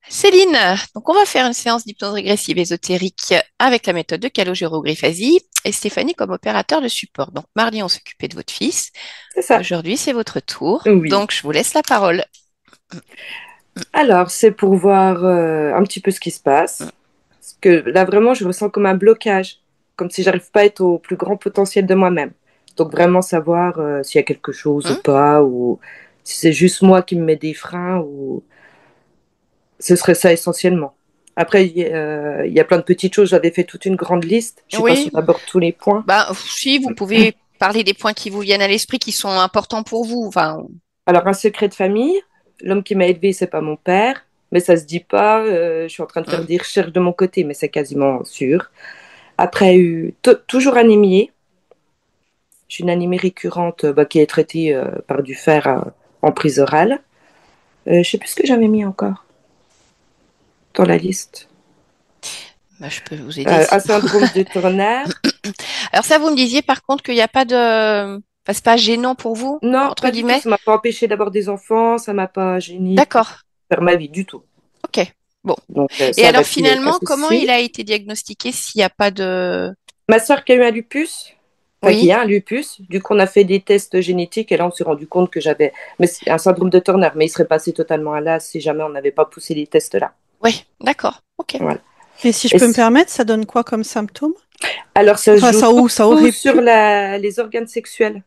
Céline, donc on va faire une séance d'hypnose régressive ésotérique avec la méthode de calogéro-Griffasie et Stéphanie comme opérateur de support. Donc mardi, on s'occupait de votre fils. C'est ça. Aujourd'hui, c'est votre tour. Oui. Donc je vous laisse la parole. Alors, c'est pour voir un petit peu ce qui se passe. Parce que là, vraiment, je ressens comme un blocage, comme si j'arrive pas à être au plus grand potentiel de moi-même. Donc, vraiment savoir s'il y a quelque chose ou Hum, pas, ou si c'est juste moi qui me mets des freins, ou ce serait ça essentiellement. Après, il y a plein de petites choses. J'avais fait toute une grande liste. Je sais pas si Oui, on aborde tous les points. si vous pouvez parler des points qui vous viennent à l'esprit qui sont importants pour vous. Enfin, Alors, un secret de famille, l'homme qui m'a élevé, c'est pas mon père, mais ça se dit pas. Je suis en train de faire hum, des recherches de mon côté, mais c'est quasiment sûr. Après, toujours anémie. J'ai une anémie récurrente qui est traitée par du fer en prise orale. Je sais plus ce que j'avais mis encore dans la liste. je peux vous aider Un sinon. syndrome de Turner. Alors ça, vous me disiez par contre qu'il n'y a pas de... Enfin, c'est pas gênant pour vous, Non, entre pas du tout. guillemets? Ça m'a pas empêché d'avoir des enfants. Ça m'a pas gêné pour D'accord, faire ma vie du tout. ok. Bon. Donc, Et ça alors là-dessus, il n'y a aucun finalement, comment souci. il a été diagnostiqué s'il n'y a pas de... Ma soeur qui a eu un lupus, enfin qui Oui, a un lupus, du coup on a fait des tests génétiques et là on s'est rendu compte que j'avais un syndrome de Turner, mais il serait passé totalement à l'as si jamais on n'avait pas poussé les tests là. oui, d'accord, ok. Voilà. Et si je Et peux me permettre, ça donne quoi comme symptôme? alors ça se Enfin, joue ça surtout aurait sur pu. les organes sexuels.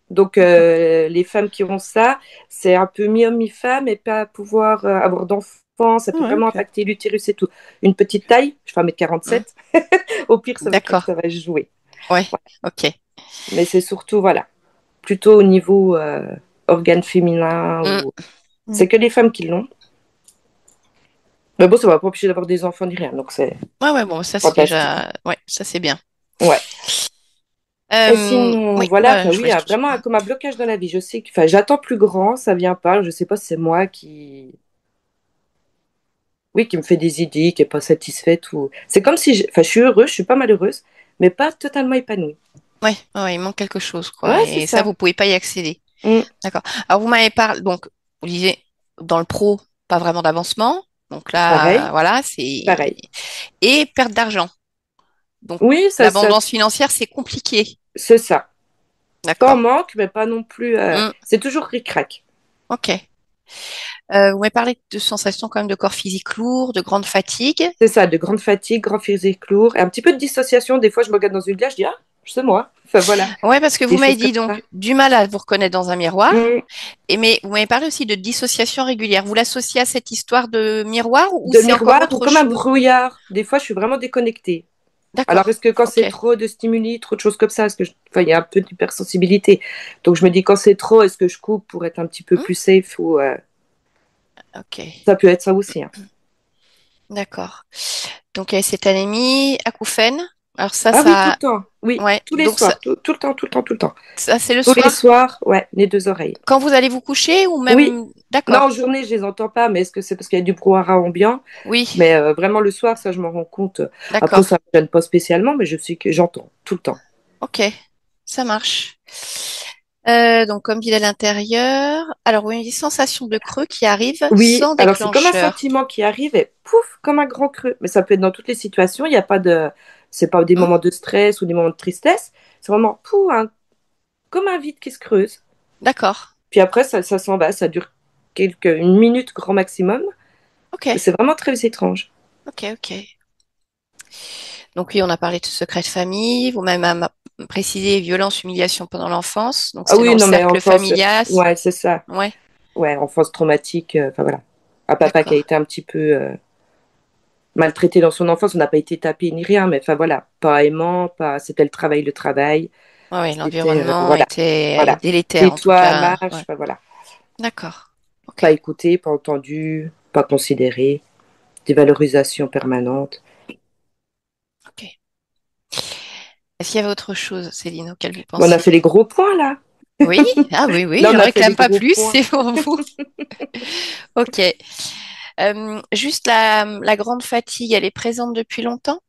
Donc D'accord. les femmes qui ont ça, c'est un peu mi-homme, mi-femme et pas pouvoir avoir d'enfants, ça Ah peut ouais, vraiment ok. impacter l'utérus et tout. Une petite taille, je fais 1 m 47, Hmm, au pire d'accord, ça va jouer. ouais, ok. Mais c'est surtout, voilà, plutôt au niveau organe féminin Hmm, ou Mm. c'est que les femmes qui l'ont. Mais bon, ça va pas empêcher d'avoir des enfants ni rien, donc c'est ouais, ouais, bon, ça c'est fantastique. déjà... Ouais, ça c'est bien. Ouais. Et sinon, Oui, voilà, bah, enfin je vous oui, il y laisse a tout ça. vraiment comme un blocage dans la vie. Je sais que, enfin, j'attends plus grand, ça vient pas. Je sais pas si c'est moi oui, qui me fait des idées, qui est pas satisfaite ou. C'est comme si, enfin, je suis heureuse, je suis pas malheureuse, mais pas totalement épanouie. Ouais, ouais, il manque quelque chose, quoi. Ouais, c'est Et ça, ça. vous pouvez pas y accéder. Mm. D'accord. Alors, vous m'avez parlé, donc, vous disiez, dans le pro, pas vraiment d'avancement. Donc là, Pareil, voilà, c'est... pareil. Et perte d'argent. Donc, Oui, l'abondance financière, c'est compliqué. c'est ça. Pas en D'accord. manque, mais pas non plus. Hmm, C'est toujours ric-rac. ok. Vous m'avez parlé de sensations quand même de corps physique lourd, de grande fatigue. C'est ça, de grande fatigue, grand physique lourd, et un petit peu de dissociation. Des fois, je me regarde dans une glace, je dis, ah, c'est moi. Enfin, voilà, Ouais, parce que des vous m'avez choses comme dit donc ça. du mal à vous reconnaître dans un miroir, Mm. et mais vous m'avez parlé aussi de dissociation régulière. Vous l'associez à cette histoire de miroir ou De c'est encore miroir ou autre comme un chose? brouillard. Des fois, je suis vraiment déconnectée. Alors, D'accord. est-ce que quand Ok. c'est trop de stimuli, trop de choses comme ça, enfin, il y a un peu d'hypersensibilité. Donc, je me dis, quand c'est trop, est-ce que je coupe pour être un petit peu Hmm, plus safe ou ok. ça peut être ça aussi, hein. D'accord. Donc il y a cette anémie, acouphènes. Alors ça, Ah oui, tout le ça, temps. Oui, ouais. tous les Donc ça, soirs, tout le temps, tout le temps, tout le temps. ça c'est le Tous les soir soirs, ouais, les deux oreilles. quand vous allez vous coucher ou Oui. même. Non, en D'accord. journée, je les entends pas, mais est-ce que c'est parce qu'il y a du brouhaha ambiant? Oui. Mais vraiment, le soir, ça, je m'en rends compte. Après, D'accord. ça ne me gêne pas spécialement, mais je sais que j'entends tout le temps. Ok. Ça marche. Donc comme dit à l'intérieur. Alors oui, une sensation de creux qui arrive Oui, sans alors c'est comme un déclencheur. sentiment qui arrive et pouf, comme un grand creux. Mais ça peut être dans toutes les situations. Il n'y a pas de. C'est pas des Hmm, moments de stress ou des moments de tristesse. C'est vraiment pouf, comme un vide qui se creuse. d'accord. Puis après, ça s'en va. Ça dure une minute grand maximum. Ok. C'est vraiment très étrange. Ok. Ok. Donc oui, on a parlé de secret de famille. Vous-même précisé violence, humiliation pendant l'enfance. Donc Ah c'est dans oui, le non, mais cercle enfance, familial. ouais, c'est ça. Ouais. Ouais, enfance traumatique. Enfin voilà. Un papa qui a D'accord. été un petit peu maltraité dans son enfance. On n'a pas été tapé ni rien, mais enfin voilà. Pas aimant, pas. C'était le travail, le travail. Ouais, ouais, C'était l'environnement voilà, était voilà. délétère en tout Tais-toi, cas. marche, Ouais. enfin voilà. D'accord. Ok. Pas écouté, pas entendu, pas considéré, dévalorisation permanente. Ok. Est-ce qu'il y avait autre chose, Céline, auquel vous Bon, on a pensiez? fait les gros points là. Oui. Ah oui, oui. Là, on J'en a fait les réclame pas gros plus. points. C'est pour vous. Ok. Juste la grande fatigue, elle est présente depuis longtemps?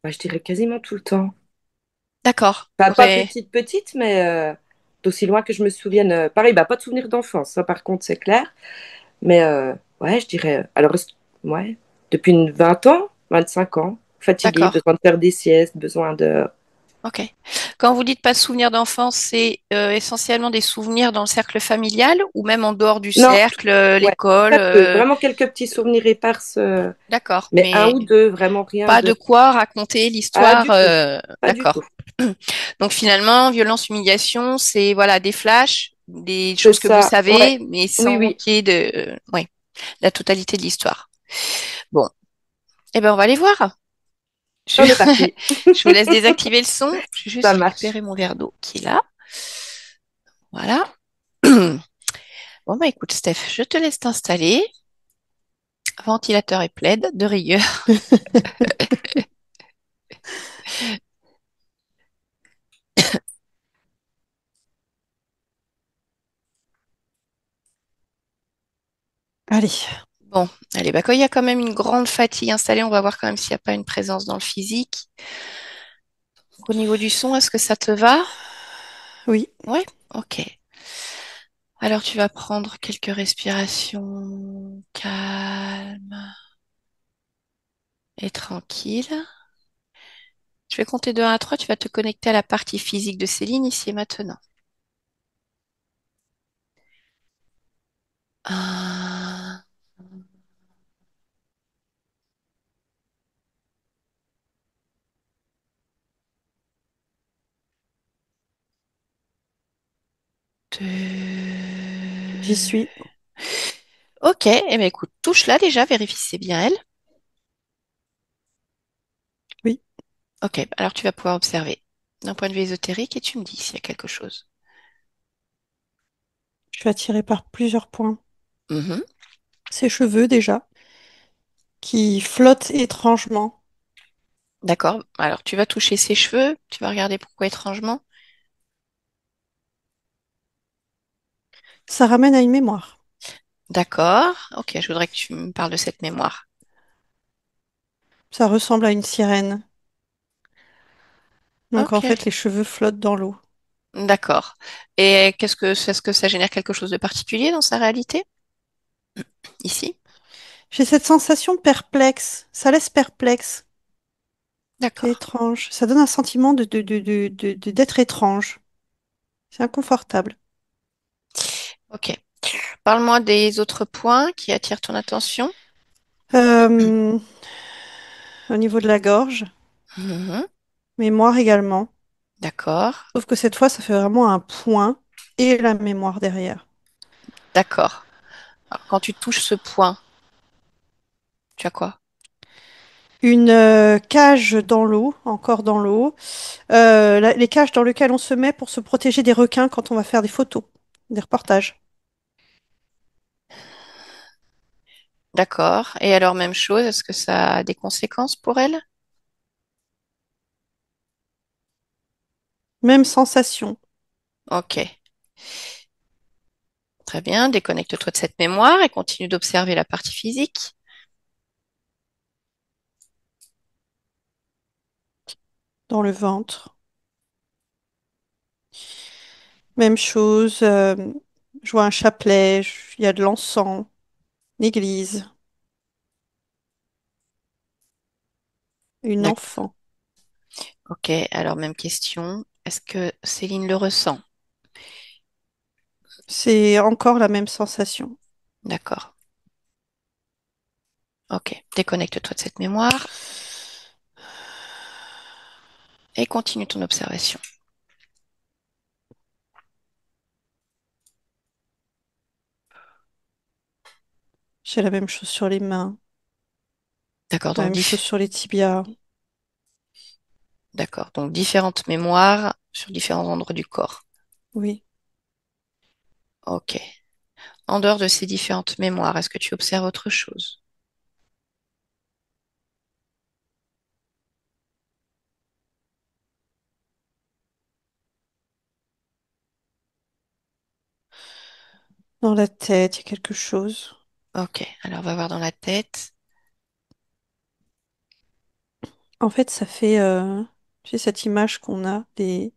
Bah, je dirais quasiment tout le temps. D'accord. Enfin, Donc, pas petite, petite, mais d'aussi loin que je me souvienne. Pareil, bah, pas de souvenir d'enfance, ça par contre, c'est clair. Mais ouais, je dirais. Alors, Ouais. Depuis 20 ans, 25 ans. Fatiguée, D'accord. besoin de faire des siestes, besoin de... Ok. Quand vous dites pas de souvenirs d'enfance, c'est essentiellement des souvenirs dans le cercle familial ou même en dehors du Non, cercle, ouais, l'école. très peu. Vraiment quelques petits souvenirs éparses, D'accord, mais un mais ou deux, vraiment rien pas de... de quoi raconter Ah, l'histoire. du tout. Pas du tout. D'accord. Donc finalement, violence, humiliation, c'est voilà des flashs, des C'est choses que vous ça, ouais. savez, mais Oui, sans oui. qu'il y ait de, ouais, la totalité de l'histoire. Bon, eh ben on va aller voir. Je, On est parti. je vous laisse désactiver le son. Je vais Ça juste marche. récupérer mon verre d'eau qui est là. Voilà. Bon bah écoute, Steph, je te laisse t'installer. Ventilateur et plaid de rigueur. Allez, Bon, allez, bah quand il y a quand même une grande fatigue installée, on va voir quand même s'il n'y a pas une présence dans le physique. Au niveau du son, est-ce que ça te va? oui, Ouais, ok. Alors tu vas prendre quelques respirations calmes et tranquilles. Je vais compter de 1 à 3. Tu vas te connecter à la partie physique de Céline ici et maintenant. Un, j'y deux. suis. Ok, eh bien écoute, touche-la déjà, vérifie si c'est bien elle. Oui, Ok, alors tu vas pouvoir observer d'un point de vue ésotérique et tu me dis s'il y a quelque chose. je suis attirée par plusieurs points. Mhm. Ses cheveux déjà, qui flottent étrangement. D'accord, alors tu vas toucher ses cheveux, tu vas regarder pourquoi étrangement. Ça ramène à une mémoire. D'accord, ok, je voudrais que tu me parles de cette mémoire. Ça ressemble à une sirène. Donc en Ok, fait, les cheveux flottent dans l'eau. d'accord. Et est-ce que ça génère quelque chose de particulier dans sa réalité, ici? J'ai cette sensation perplexe. Ça laisse perplexe. C'est D'accord, étrange. Ça donne un sentiment d'être étrange. C'est inconfortable. ok. Parle-moi des autres points qui attirent ton attention. Euh, Au niveau de la gorge, Mhm. mémoire également. D'accord, Sauf que cette fois, ça fait vraiment un point et la mémoire derrière. d'accord. Alors, quand tu touches ce point, tu as quoi? Une cage dans l'eau, encore dans l'eau. Les cages dans lesquelles on se met pour se protéger des requins quand on va faire des photos, des reportages. D'accord. Et alors, même chose, est-ce que ça a des conséquences pour elle? Même sensation. Ok, très bien. Déconnecte-toi de cette mémoire et continue d'observer la partie physique. Dans le ventre. Même chose. Je vois un chapelet, il y a de l'encens, une église, une D'accord. enfant. Ok, alors même question. Est-ce que Céline le ressent? C'est encore la même sensation. D'accord. Ok, déconnecte-toi de cette mémoire et continue ton observation. J'ai la même chose sur les mains, D'accord, la même chose sur les tibias. d'accord, donc différentes mémoires sur différents endroits du corps. Oui. Ok. En dehors de ces différentes mémoires, est-ce que tu observes autre chose? Dans la tête, il y a quelque chose. Ok, alors on va voir dans la tête. En fait, ça fait, tu sais, cette image qu'on a des,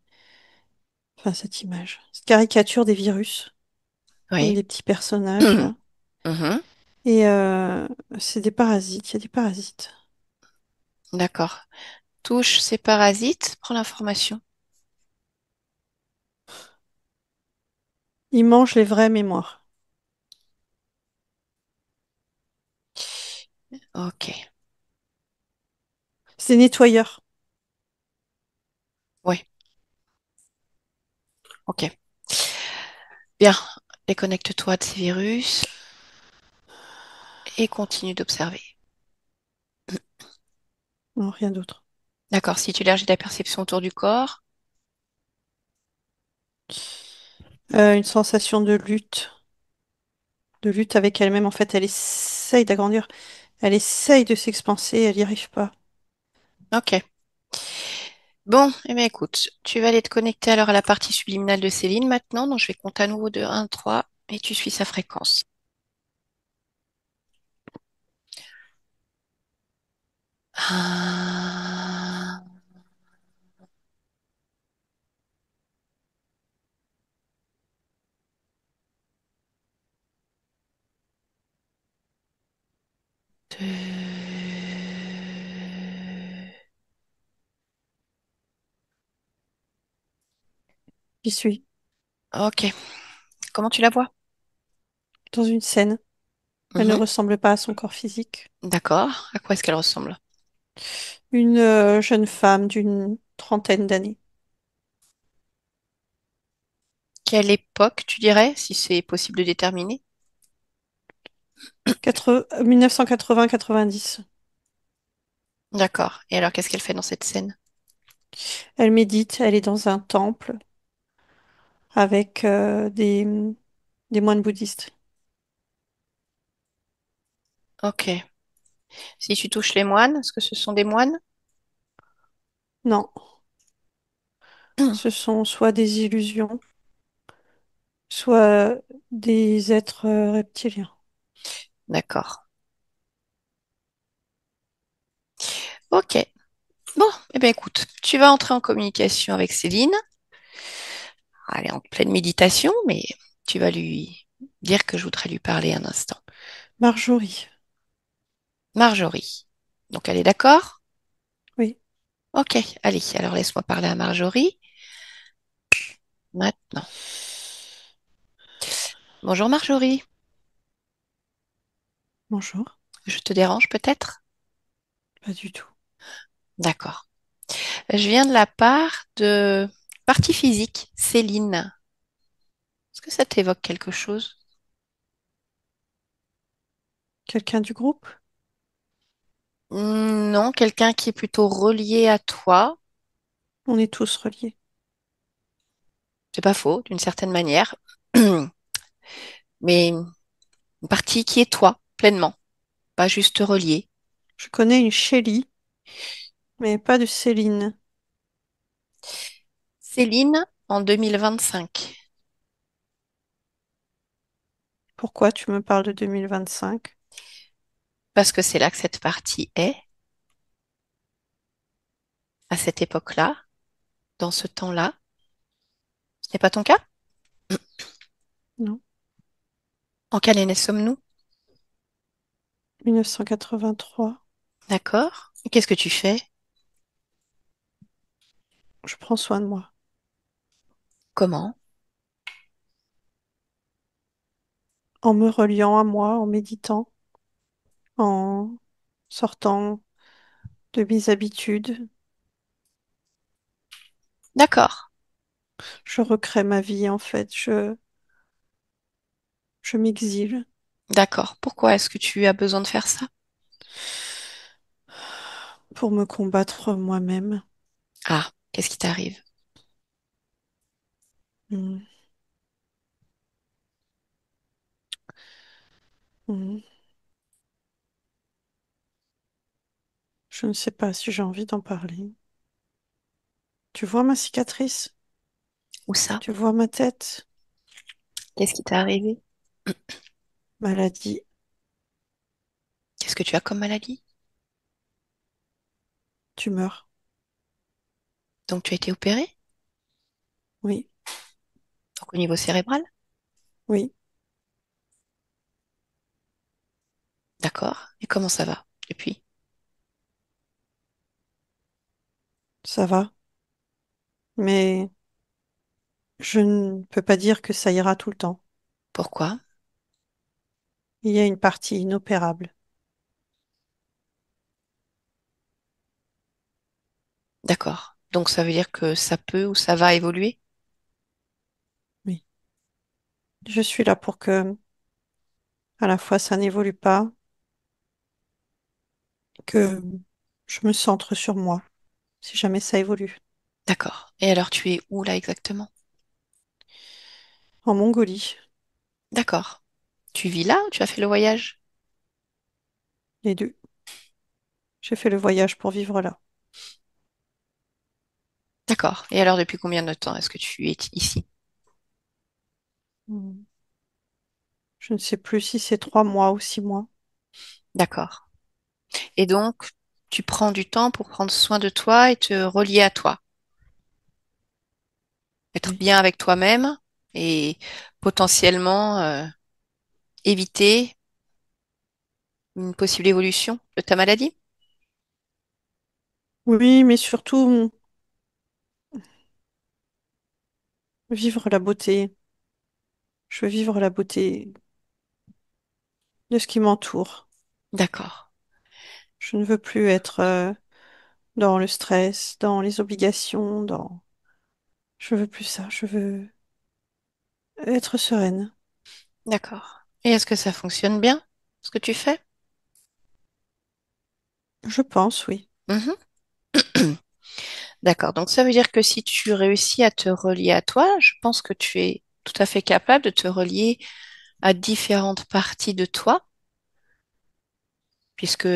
enfin cette image, cette caricature des virus, comme Oui. des petits personnages là. Mhm. Et c'est des parasites, il y a des parasites. D'accord. Touche ces parasites, prends l'information. Ils mangent les vraies mémoires. Ok. C'est nettoyeur. Oui, ok. Bien. Déconnecte-toi de ces virus et continue d'observer. Non, rien d'autre. D'accord. Si tu élargis la perception autour du corps, Une sensation de lutte avec elle-même. En fait, elle essaye d'agrandir. Elle essaye de s'expanser, elle n'y arrive pas. ok. Bon, eh bien écoute, tu vas aller te connecter alors à la partie subliminale de Céline maintenant, donc je vais compter à nouveau de 1 à 3 et tu suis sa fréquence. 1, 2. J'y suis. Ok. Comment tu la vois? Dans une scène. Elle ne Mhm. ressemble pas à son corps physique. D'accord. À quoi est-ce qu'elle ressemble? Une jeune femme d'une trentaine d'années. Quelle époque, tu dirais, si c'est possible de déterminer? 1980-90. D'accord. Et alors, qu'est-ce qu'elle fait dans cette scène? Elle médite, elle est dans un temple avec des moines bouddhistes. Ok. Si tu touches les moines, est-ce que ce sont des moines? Non, ce sont soit des illusions, soit des êtres reptiliens. D'accord. Ok. Bon, eh bien écoute, tu vas entrer en communication avec Céline. Elle est en pleine méditation, mais tu vas lui dire que je voudrais lui parler un instant. Marjorie, Marjorie. Donc elle est d'accord? oui, Ok, allez, alors laisse-moi parler à Marjorie. Maintenant. Bonjour Marjorie. bonjour. Je te dérange peut-être? Pas du tout. D'accord. Je viens de la part de partie physique, Céline. Est-ce que ça t'évoque quelque chose? Quelqu'un du groupe? Non, quelqu'un qui est plutôt relié à toi. On est tous reliés. C'est pas faux, d'une certaine manière. Mais une partie qui est toi, pleinement, pas juste reliée. Je connais une Shelly, mais pas de Céline. Céline, en 2025. Pourquoi tu me parles de 2025? Parce que c'est là que cette partie est, à cette époque-là, dans ce temps-là. Ce n'est pas ton cas? Non, En quelle année sommes-nous? 1983. D'accord. Et qu'est-ce que tu fais? Je prends soin de moi. Comment? En me reliant à moi, en méditant, en sortant de mes habitudes. D'accord. Je recrée ma vie, en fait. Je m'exile D'accord. Pourquoi est-ce que tu as besoin de faire ça? pour me combattre moi-même. Ah, qu'est-ce qui t'arrive? Hmm, hmm. Je ne sais pas si j'ai envie d'en parler. Tu vois ma cicatrice? Où ça? Tu vois ma tête? Qu'est-ce qui t'est arrivé? Maladie. Qu'est-ce que tu as comme maladie? Tumeur. Donc tu as été opéré? Oui, Donc au niveau cérébral? oui. D'accord. Et comment ça va depuis? Ça va. Mais je ne peux pas dire que ça ira tout le temps. Pourquoi? Il y a une partie inopérable. D'accord. Donc ça veut dire que ça peut ou ça va évoluer? Oui. Je suis là pour que, à la fois, ça n'évolue pas, que je me centre sur moi, si jamais ça évolue. D'accord. Et alors tu es où là exactement? En Mongolie, D'accord. Tu vis là ou tu as fait le voyage? les deux. J'ai fait le voyage pour vivre là. D'accord. Et alors depuis combien de temps est-ce que tu es ici? Hmm. Je ne sais plus si c'est 3 mois ou 6 mois. D'accord. Et donc tu prends du temps pour prendre soin de toi et te relier à toi, être Oui. bien avec toi-même et potentiellement éviter une possible évolution de ta maladie? Oui, mais surtout vivre la beauté. Je veux vivre la beauté de ce qui m'entoure. D'accord. Je ne veux plus être dans le stress, dans les obligations, dans... Je veux plus ça. Je veux être sereine. D'accord. Et est-ce que ça fonctionne bien, ce que tu fais? Je pense, oui. Mhm. D'accord. Donc ça veut dire que si tu réussis à te relier à toi, je pense que tu es tout à fait capable de te relier à différentes parties de toi, puisque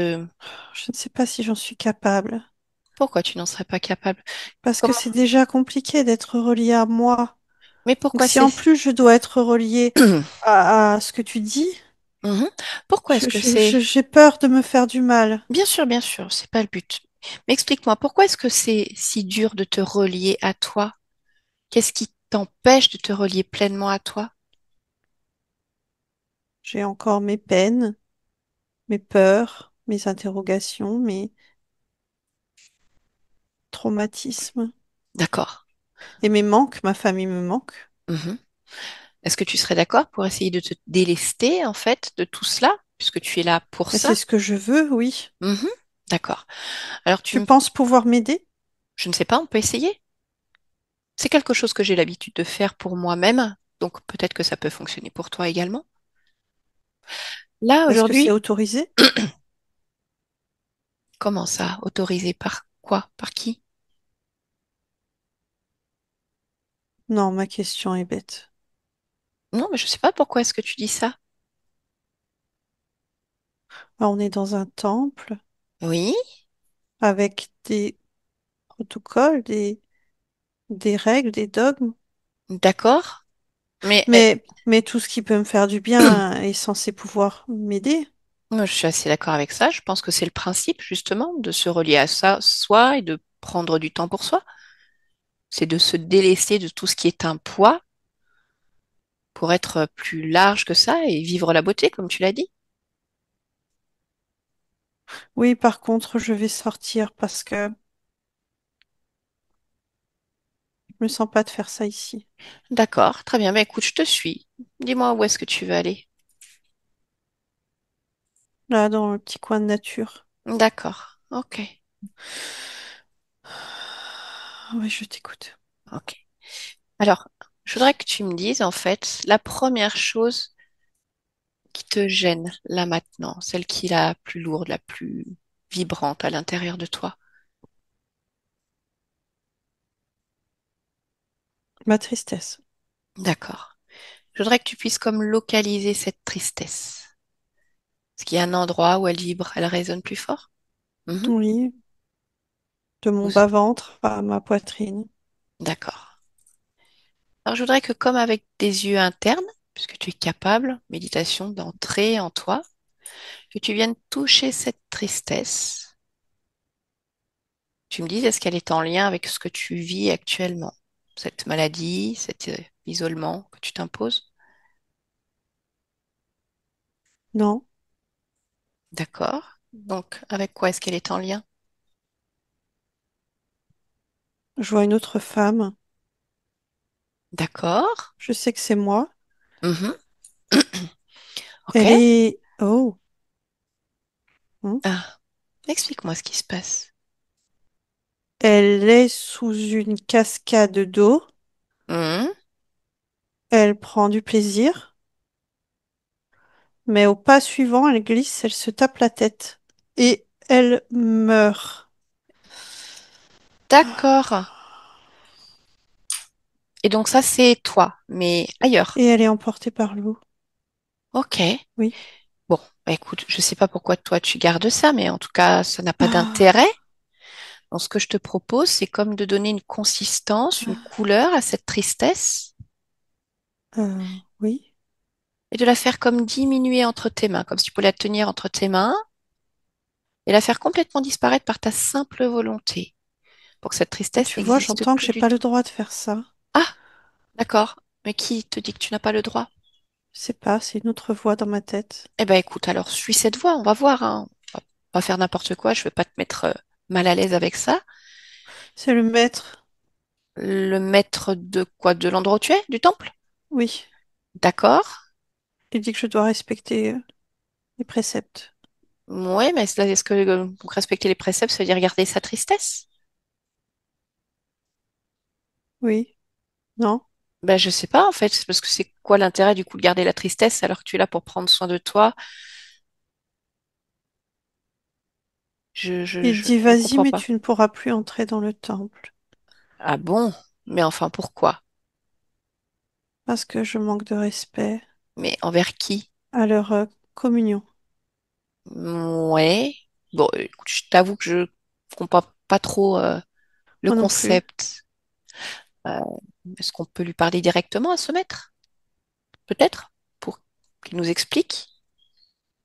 Je ne sais pas si j'en suis capable. pourquoi tu n'en serais pas capable? Parce que Comment? c'est déjà compliqué d'être relié à moi. Mais Donc pourquoi si c'est... en plus je dois être relié à ce que tu dis, Mhm. Pourquoi est-ce que c'est... j'ai peur de me faire du mal. bien sûr, c'est pas le but. Mais explique-moi, pourquoi est-ce que c'est si dur de te relier à toi? Qu'est-ce qui t'empêche de te relier pleinement à toi? J'ai encore mes peines, mes peurs, mes interrogations, mes traumatismes D'accord. et mes manques. Ma famille me manque. Mhm. Est-ce que tu serais d'accord pour essayer de te délester, en fait, de tout cela, puisque tu es là pour Et c'est ça? ce que je veux, oui. Mhm. D'accord. Alors, Tu penses pouvoir m'aider? je ne sais pas, on peut essayer. C'est quelque chose que j'ai l'habitude de faire pour moi-même, donc peut-être que ça peut fonctionner pour toi également. Là, Est-ce que c'est aujourd'hui, autorisé? comment ça? Autorisé par quoi? Par qui? Non, ma question est bête. Non, mais je ne sais pas pourquoi est-ce que tu dis ça. Là, on est dans un temple Oui, avec des protocoles, des règles, des dogmes. d'accord. Mais Mais tout ce qui peut me faire du bien est censé pouvoir m'aider. moi, je suis assez d'accord avec ça. Je pense que c'est le principe, justement, de se relier à ça, soi, et de prendre du temps pour soi. C'est de se délester de tout ce qui est un poids pour être plus large que ça et vivre la beauté, comme tu l'as dit. Oui, par contre, je vais sortir parce que je me sens pas de faire ça ici. D'accord, très bien. Ben, écoute, je te suis. Dis-moi où est-ce que tu veux aller. Là, dans le petit coin de nature. D'accord, ok, Oui, je t'écoute. ok. Alors, je voudrais que tu me dises, en fait, la première chose qui te gêne là maintenant, celle qui est la plus lourde, la plus vibrante à l'intérieur de toi. Ma tristesse. D'accord. Je voudrais que tu puisses comme localiser cette tristesse. Est-ce qu'il y a un endroit où elle vibre, elle résonne plus fort? Mhm. Oui, de mon Où- bas-ventre à ma poitrine. D'accord. Alors, je voudrais que comme avec des yeux internes, puisque tu es capable, méditation, d'entrer en toi, que tu viennes toucher cette tristesse. Tu me dises, est-ce qu'elle est en lien avec ce que tu vis actuellement? Cette maladie, cet isolement que tu t'imposes? Non, D'accord. Donc, avec quoi est-ce qu'elle est en lien? Je vois une autre femme. D'accord. Je sais que c'est moi. Mhm. Ok. Elle est... Oh. Hmm. Ah, explique-moi ce qui se passe. Elle est sous une cascade d'eau. Mhm. Elle prend du plaisir. Mais au pas suivant, elle glisse, elle se tape la tête. Et elle meurt. D'accord. Et donc ça, c'est toi, mais ailleurs. Et elle est emportée par l'eau. Ok. Oui. Bon, bah écoute, je sais pas pourquoi toi tu gardes ça, mais en tout cas, ça n'a pas d'intérêt. Ah, Donc, ce que je te propose, c'est comme de donner une consistance, une couleur à cette tristesse oui. et de la faire comme diminuer entre tes mains, comme si tu pouvais la tenir entre tes mains et la faire complètement disparaître par ta simple volonté, pour que cette Mais tristesse tu vois, n'existe j'entends que plus j'ai du pas le tout. droit de faire ça. Ah, d'accord. Mais qui te dit que tu n'as pas le droit? Je sais pas, c'est une autre voix dans ma tête. Eh ben écoute, alors suis cette voie, on va voir, hein. On va pas faire n'importe quoi, je veux pas te mettre mal à l'aise avec ça. C'est le maître. Le maître de quoi? De l'endroit où tu es? Du temple? Oui. D'accord. Il dit que je dois respecter les préceptes. Oui, mais est-ce que donc, respecter les préceptes, ça veut dire garder sa tristesse? Oui. Non? Ben, je sais pas, en fait, parce que c'est quoi l'intérêt du coup de garder la tristesse alors que tu es là pour prendre soin de toi? Il dit, Je ne vas-y, comprends mais pas. tu ne pourras plus entrer dans le temple. Ah bon? Mais enfin, pourquoi? Parce que je manque de respect Mais envers qui? à leur communion. Ouais. Bon, écoute, je t'avoue que je comprends pas trop le Moi non plus. concept. Euh, Est-ce qu'on peut lui parler directement à ce maître? Peut-être? Pour qu'il nous explique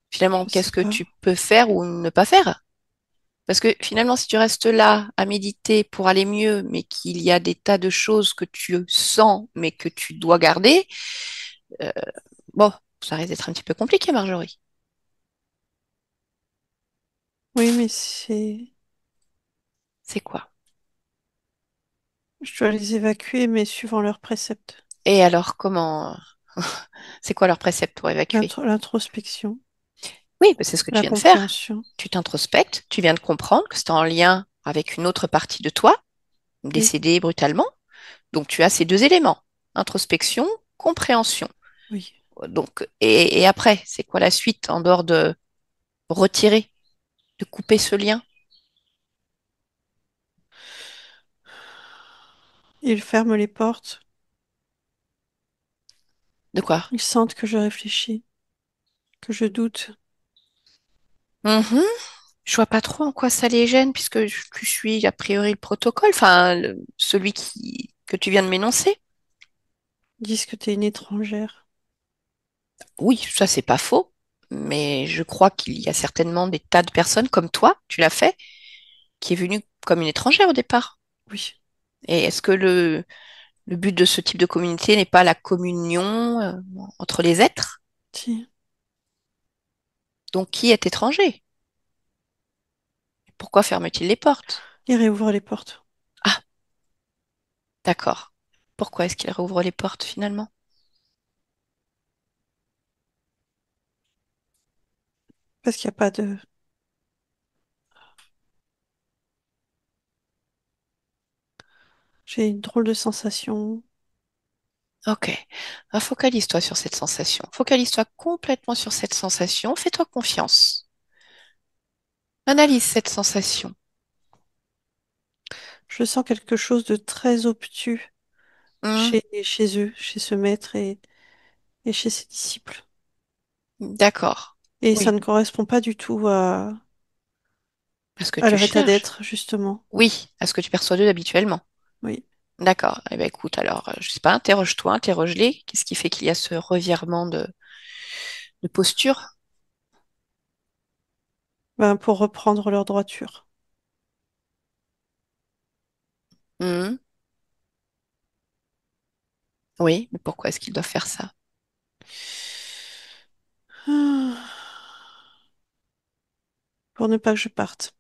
finalement Je sais qu'est-ce que pas. tu peux faire ou ne pas faire? Parce que finalement, si tu restes là à méditer pour aller mieux, mais qu'il y a des tas de choses que tu sens, mais que tu dois garder, euh, bon, ça risque d'être un petit peu compliqué, Marjorie. Oui, mais c'est... C'est quoi? Je dois les évacuer, mais suivant leurs préceptes. Et alors, comment... C'est quoi leur précepte pour évacuer? L'introspection, Oui, mais c'est ce que tu la viens de faire. compréhension. Tu t'introspectes, tu viens de comprendre que c'est en lien avec une autre partie de toi, Oui, décédée brutalement. Donc, tu as ces deux éléments, introspection, compréhension. oui. Donc, et après, c'est quoi la suite en dehors de retirer, de couper ce lien? Ils ferment les portes. De quoi? Ils sentent que je réfléchis, que je doute. Mhm. Je vois pas trop en quoi ça les gêne, puisque tu suis a priori le protocole, enfin celui que tu viens de m'énoncer. Ils disent que t'es une étrangère. Oui, ça c'est pas faux, mais je crois qu'il y a certainement des tas de personnes comme toi, tu l'as fait, qui est venue comme une étrangère au départ. Oui, Et est-ce que le but de ce type de communauté n'est pas la communion entre les êtres? si. Donc qui est étranger? Pourquoi ferme-t-il les portes? Ils réouvrent les portes. Ah, d'accord. Pourquoi est-ce qu'il rouvre les portes finalement? Parce qu'il n'y a pas de... J'ai une drôle de sensation. Ok. Focalise-toi sur cette sensation. Focalise-toi complètement sur cette sensation. Fais-toi confiance. Analyse cette sensation. Je sens quelque chose de très obtus Hmm, chez eux, chez ce maître et chez ses disciples. d'accord. Et ça Oui, ne correspond pas du tout à ce que à tu leur état cherches. d'être, justement. Oui, à ce que tu perçois d'eux habituellement. Oui. D'accord. Eh bien, écoute, alors, je sais pas, interroge-toi, interroge-les. Qu'est-ce qui fait qu'il y a ce revirement de posture? Ben, pour reprendre leur droiture. Hmm, oui, mais pourquoi est-ce qu'ils doivent faire ça? Ah. pour ne pas que je parte.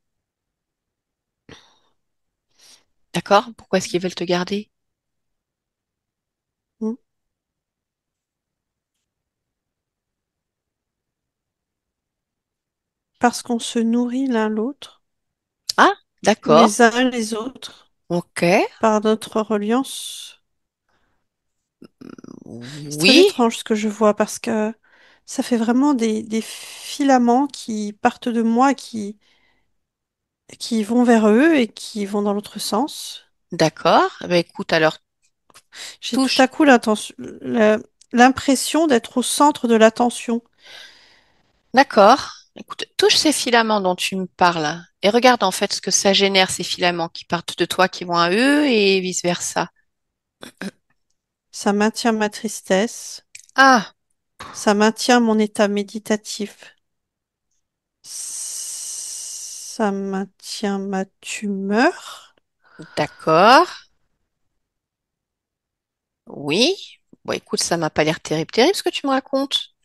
D'accord? Pourquoi est-ce qu'ils veulent te garder? Hmm. Parce qu'on se nourrit l'un l'autre, Ah, d'accord. les uns les autres, Ok. par notre reliance. C'est très Oui, étrange ce que je vois parce que ça fait vraiment des filaments qui partent de moi, qui vont vers eux et qui vont dans l'autre sens. d'accord. Eh ben, écoute, alors J'ai tout touche. à coup l'impression d'être au centre de l'attention. D'accord. Écoute, touche ces filaments dont tu me parles et regarde en fait ce que ça génère, ces filaments qui partent de toi, qui vont à eux et vice-versa. Ça maintient ma tristesse, Ah, ça maintient mon état méditatif, ça maintient ma tumeur, d'accord. Oui. Bon, écoute, ça m'a pas l'air terrible, terrible ce que tu me racontes.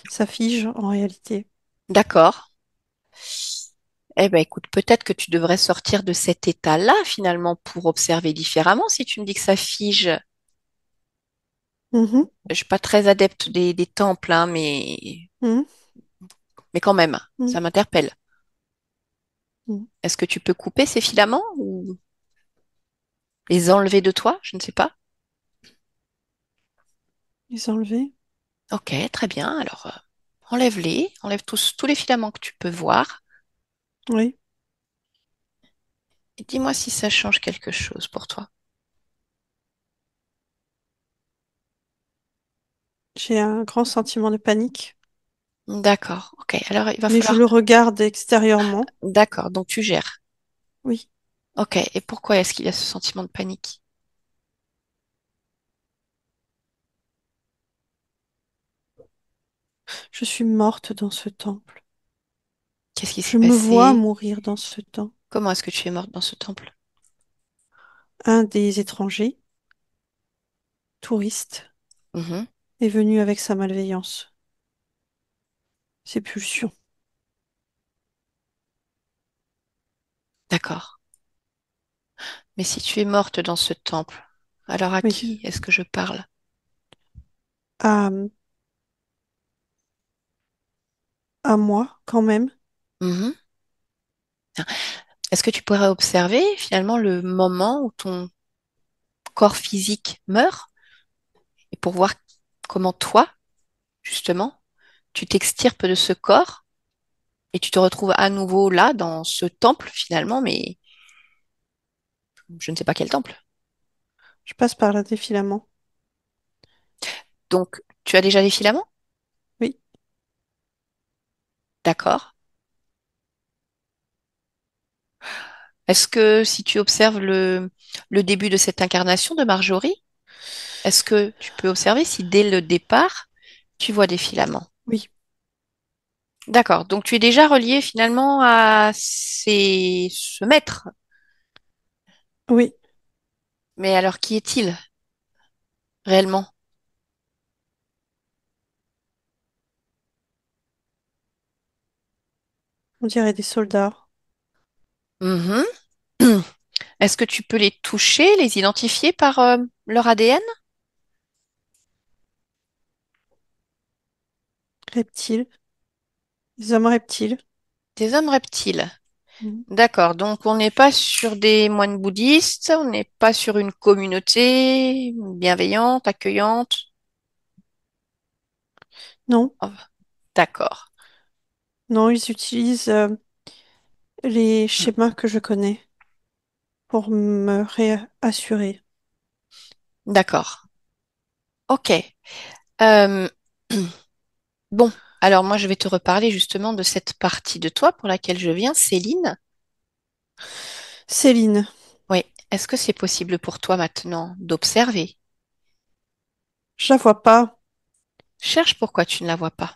ça fige en réalité. D'accord. Eh ben, écoute, peut-être que tu devrais sortir de cet état-là finalement pour observer différemment. Si tu me dis que ça fige, Mhm, je suis pas très adepte des temples, hein, mhm, mais quand même, mhm, ça m'interpelle. mhm. Est-ce que tu peux couper ces filaments ou les enlever de toi? Je ne sais pas. Les enlever? Ok, très bien. Alors, enlève-les, enlève tous les filaments que tu peux voir. Oui, Et dis-moi si ça change quelque chose pour toi. j'ai un grand sentiment de panique, D'accord. Ok. Alors, il va mais je falloir. le regarde extérieurement. D'accord. Donc, tu gères. Oui, Ok. Et pourquoi est-ce qu'il y a ce sentiment de panique? je suis morte dans ce temple. Qu'est-ce qui s'est Je me vois passé? mourir dans ce temple. Comment est-ce que tu es morte dans ce temple? Un des étrangers, touriste, Mhm. est venu avec sa malveillance, ses pulsions. D'accord. Mais si tu es morte dans ce temple, alors à Oui, qui est-ce que je parle? à, à moi quand même. Mhm. Est-ce que tu pourrais observer finalement le moment où ton corps physique meurt et pour voir comment toi, justement, tu t'extirpes de ce corps et tu te retrouves à nouveau là, dans ce temple finalement, mais je ne sais pas quel temple. Je passe par là des filaments. Donc, tu as déjà des filaments? Oui, D'accord. Est-ce que si tu observes le début de cette incarnation de Marjorie, est-ce que tu peux observer si dès le départ, tu vois des filaments? oui, D'accord. Donc, tu es déjà relié finalement à ce maître. oui. Mais alors, qui est-il réellement? On dirait des soldats. Mhm. Est-ce que tu peux les toucher, les identifier par leur ADN? Reptiles. Des hommes reptiles. Des hommes reptiles. Mhm. D'accord. Donc, on n'est pas sur des moines bouddhistes, on n'est pas sur une communauté bienveillante, accueillante. Non, Oh, d'accord. non, ils utilisent les schémas que je connais pour me réassurer. D'accord. Ok. Euh, bon, alors moi, je vais te reparler justement de cette partie de toi pour laquelle je viens, Céline. Céline, Oui. Est-ce que c'est possible pour toi maintenant d'observer? je la vois pas. Cherche pourquoi tu ne la vois pas.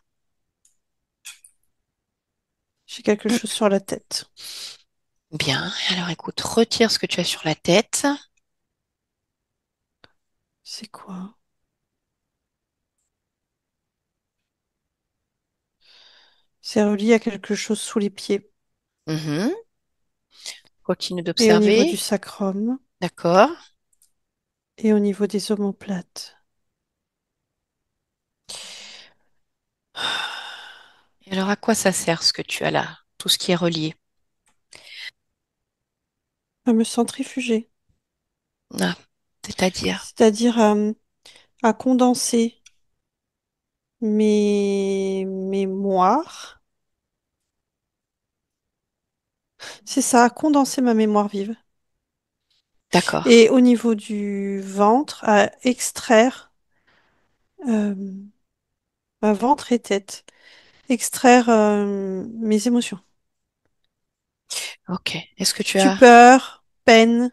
J'ai quelque chose sur la tête. Bien, alors écoute, retire ce que tu as sur la tête. C'est quoi? C'est relié à quelque chose sous les pieds Mhm. Continue et au niveau du d'observer. sacrum D'accord. et au niveau des omoplates. Et alors, à quoi ça sert ce que tu as là? Tout ce qui est relié. À me centrifuger, Ah, c'est-à-dire. c'est-à-dire à condenser mes mémoires. C'est ça, à condenser ma mémoire vive. D'accord. Et au niveau du ventre, à extraire euh, ventre et tête, extraire mes émotions. Ok. Est-ce que tu as... Stupeur, peine,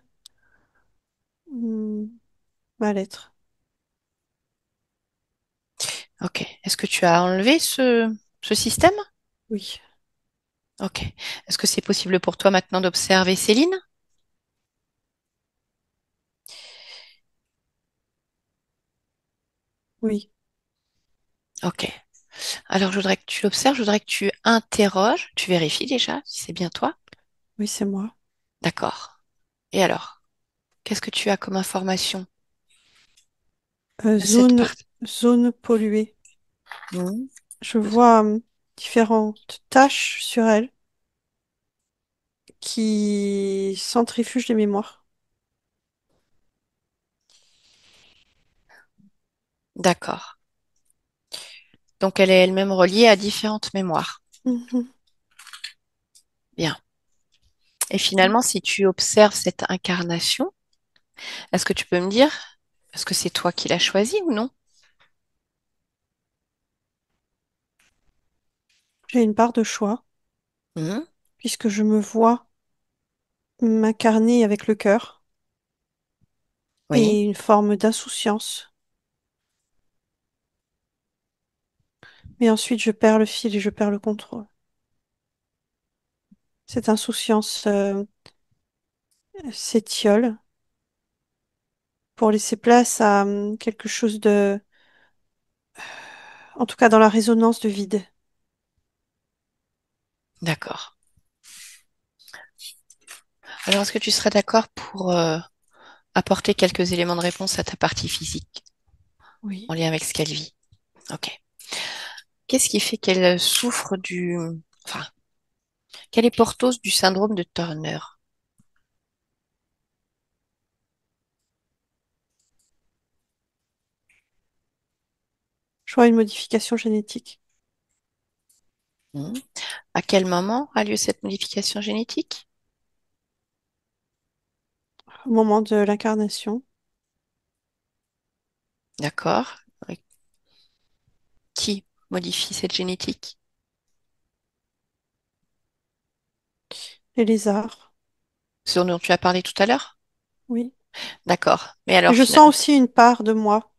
hmm, mal-être. Ok. Est-ce que tu as enlevé ce système? Oui, Ok. Est-ce que c'est possible pour toi maintenant d'observer Céline? oui, Ok. Alors, je voudrais que tu l'observes, je voudrais que tu interroges, tu vérifies déjà si c'est bien toi. oui, c'est moi. D'accord. Et alors, qu'est-ce que tu as comme information à cette Zone, partie? zone polluée. Mhm. Je vois différentes taches sur elle qui centrifugent les mémoires. D'accord. Donc, elle est elle-même reliée à différentes mémoires. Mhm. Bien. Et finalement, si tu observes cette incarnation, est-ce que tu peux me dire, est-ce que c'est toi qui l'as choisie ou non? J'ai une part de choix Mhm. puisque je me vois m'incarner avec le cœur Oui, et une forme d'insouciance. Mais ensuite, je perds le fil et je perds le contrôle. Cette insouciance s'étiole pour laisser place à quelque chose de, en tout cas dans la résonance de vide. d'accord. Alors, est-ce que tu serais d'accord pour apporter quelques éléments de réponse à ta partie physique en Oui. lien avec ce qu'elle vit? Ok. Qu'est-ce qui fait qu'elle souffre du... Enfin, qu'elle est porteuse du syndrome de Turner? Je vois une modification génétique Mhm. À quel moment a lieu cette modification génétique? au moment de l'incarnation. D'accord. Qui modifie cette génétique? Les lézards. Ce dont tu as parlé tout à l'heure? Oui. D'accord. Mais Et alors, je sens aussi une part de moi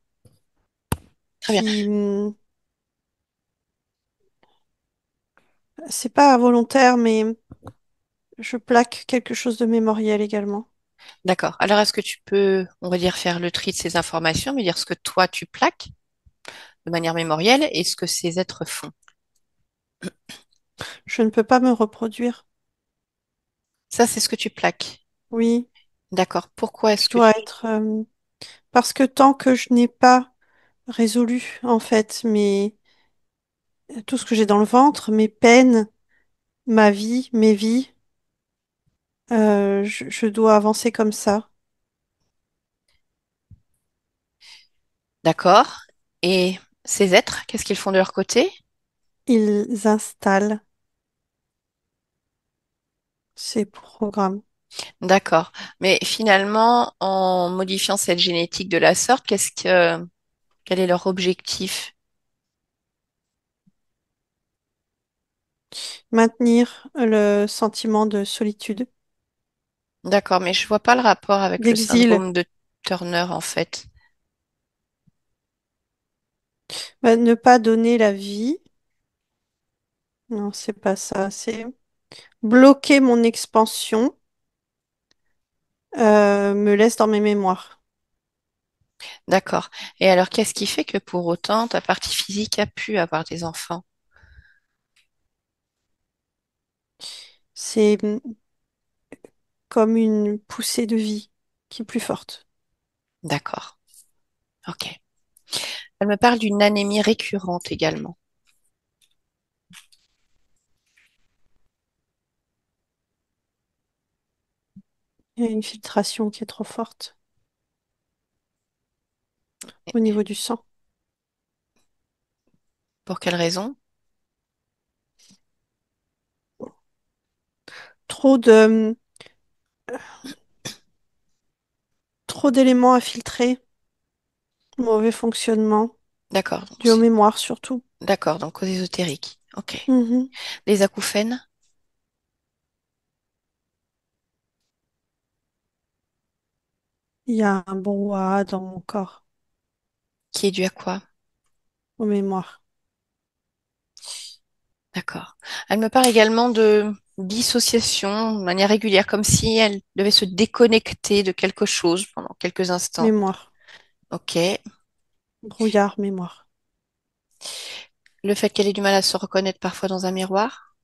très bien. qui, c'est pas volontaire, mais je plaque quelque chose de mémoriel également. D'accord. Alors, est-ce que tu peux, on va dire, faire le tri de ces informations, me dire ce que toi tu plaques de manière mémorielle et ce que ces êtres font? Je ne peux pas me reproduire. Ça, c'est ce que tu plaques. Oui, D'accord. Pourquoi je est-ce que dois tu... être, parce que tant que je n'ai pas résolu, en fait, tout ce que j'ai dans le ventre, mes peines, ma vie, mes vies, je dois avancer comme ça. D'accord. Et ces êtres, qu'est-ce qu'ils font de leur côté? Ils installent ces programmes. D'accord. Mais finalement, en modifiant cette génétique de la sorte, quel est leur objectif? Maintenir le sentiment de solitude, D'accord, mais je vois pas le rapport avec le d'exil. syndrome de Turner en fait. Ne pas donner la vie. Non, c'est pas ça. C'est bloquer mon expansion, me laisse dans mes mémoires. D'accord. Et alors, qu'est-ce qui fait que pour autant ta partie physique a pu avoir des enfants? C'est comme une poussée de vie qui est plus forte. D'accord. Ok. Elle me parle d'une anémie récurrente également. Il y a une filtration qui est trop forte au niveau du sang. Pour quelle raison? Trop de, trop d'éléments à filtrer, mauvais fonctionnement, D'accord. Donc, dû aux mémoires surtout. d'accord. Donc, aux ésotériques. Ok. Mhm. Les acouphènes, Il y a un brouhaha dans mon corps, qui est dû à quoi? aux mémoires. D'accord. Elle me parle également de dissociation de manière régulière, comme si elle devait se déconnecter de quelque chose pendant quelques instants. Mémoire. Ok. Brouillard, mémoire. Le fait qu'elle ait du mal à se reconnaître parfois dans un miroir.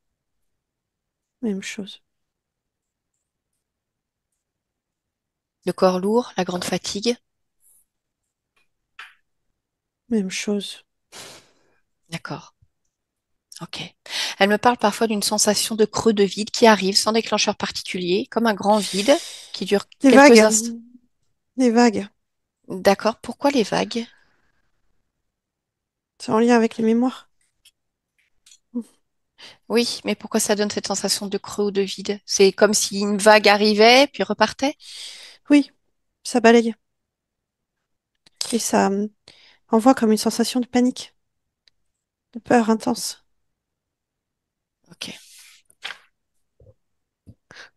Même chose. Le corps lourd, la grande fatigue. Même chose. D'accord. Ok. Elle me parle parfois d'une sensation de creux de vide qui arrive sans déclencheur particulier, comme un grand vide qui dure Des quelques vagues. instants. Des vagues. D'accord. Pourquoi les vagues? C'est en lien avec les mémoires. Oui, mais pourquoi ça donne cette sensation de creux ou de vide? C'est comme si une vague arrivait puis repartait? Oui, ça balaye. Et ça envoie comme une sensation de panique, de peur intense. Ok.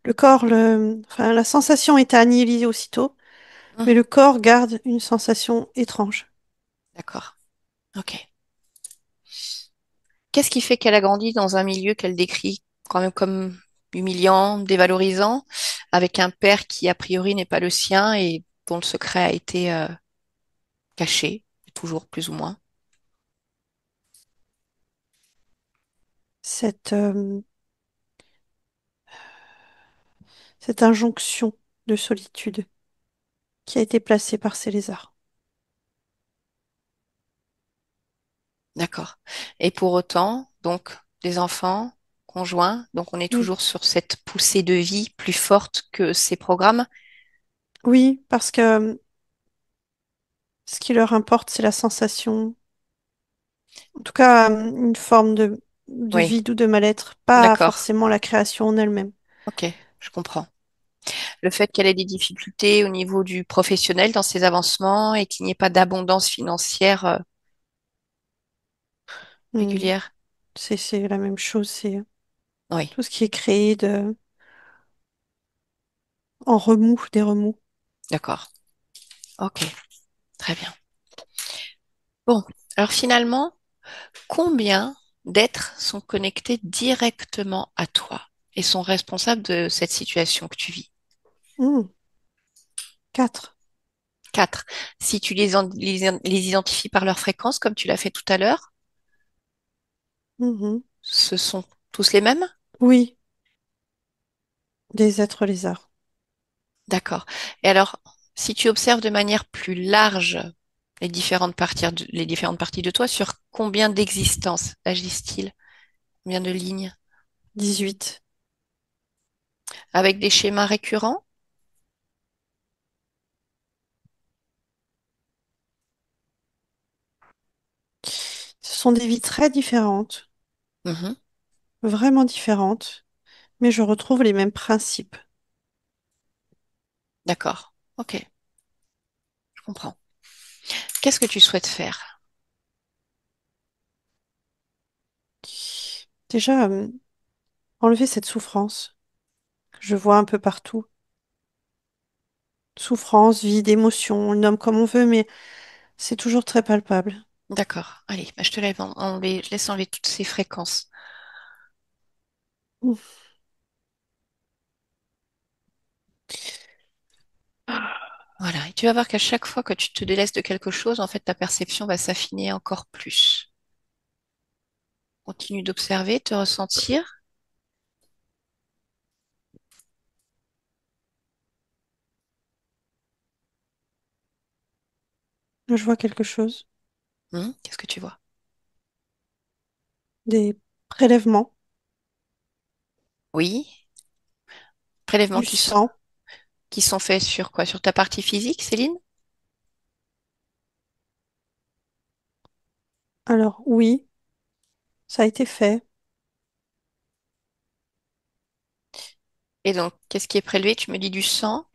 Le corps, enfin, la sensation est annihilée aussitôt, mais Mhm. le corps garde une sensation étrange. D'accord. Ok. Qu'est-ce qui fait qu'elle a grandi dans un milieu qu'elle décrit quand même comme humiliant, dévalorisant, avec un père qui a priori n'est pas le sien et dont le secret a été caché, toujours plus ou moins? Cette, cette injonction de solitude qui a été placée par ces lézards. D'accord. Et pour autant, donc, des enfants, conjoints, donc on est Oui, toujours sur cette poussée de vie plus forte que ces programmes? oui, parce que ce qui leur importe, c'est la sensation, en tout cas, une forme de Oui, vide ou de mal-être, pas d'accord. forcément la création en elle-même. Ok, je comprends. Le fait qu'elle ait des difficultés au niveau du professionnel dans ses avancements et qu'il n'y ait pas d'abondance financière Hmm. régulière. C'est la même chose, c'est Oui, tout ce qui est créé en remous, des remous. d'accord. Ok, très bien. Bon, alors finalement, combien d'êtres sont connectés directement à toi et sont responsables de cette situation que tu vis? Hmm. 4. Quatre. Si tu les identifies par leur fréquence, comme tu l'as fait tout à l'heure, Mhm. ce sont tous les mêmes? Oui, des êtres lézards. D'accord. Et alors, si tu observes de manière plus large les différentes parties de toi, sur combien d'existences agissent-ils? Combien de lignes? 18. Avec des schémas récurrents? Ce sont des vies très différentes, Mhm. vraiment différentes, mais je retrouve les mêmes principes. D'accord. Ok, je comprends. Qu'est-ce que tu souhaites faire? Déjà, enlever cette souffrance que je vois un peu partout. Souffrance, vide, émotion, on le nomme comme on veut, mais c'est toujours très palpable. D'accord. Allez, bah, je te laisse enlever, je laisse enlever toutes ces fréquences. Ouf. Voilà. Et tu vas voir qu'à chaque fois que tu te délaisses de quelque chose, en fait, ta perception va s'affiner encore plus. Continue d'observer, de te ressentir. Je vois quelque chose. Qu'est-ce que tu vois? Des prélèvements, Oui. Prélèvements du sang. qui sont faits sur quoi? Sur ta partie physique, Céline? Alors oui, ça a été fait. Et donc, qu'est-ce qui est prélevé? Tu me dis du sang?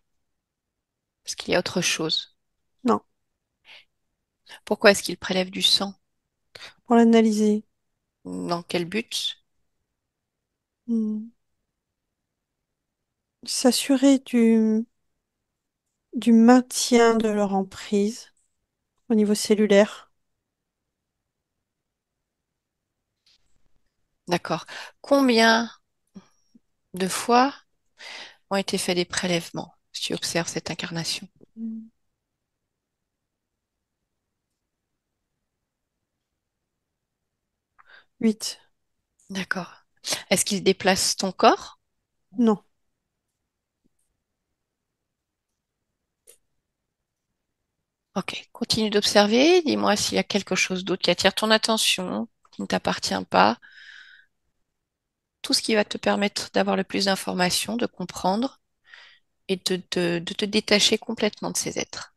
Parce qu'il y a autre chose. Non, Pourquoi est-ce qu'il prélève du sang? pour l'analyser. Dans quel but? Hmm. S'assurer du maintien de leur emprise au niveau cellulaire. D'accord. Combien de fois ont été faits des prélèvements si tu observes cette incarnation? Hmm. 8. D'accord. Est-ce qu'il déplace ton corps? Non, Ok. Continue d'observer. Dis-moi s'il y a quelque chose d'autre qui attire ton attention, qui ne t'appartient pas. Tout ce qui va te permettre d'avoir le plus d'informations, de comprendre et de te détacher complètement de ces êtres.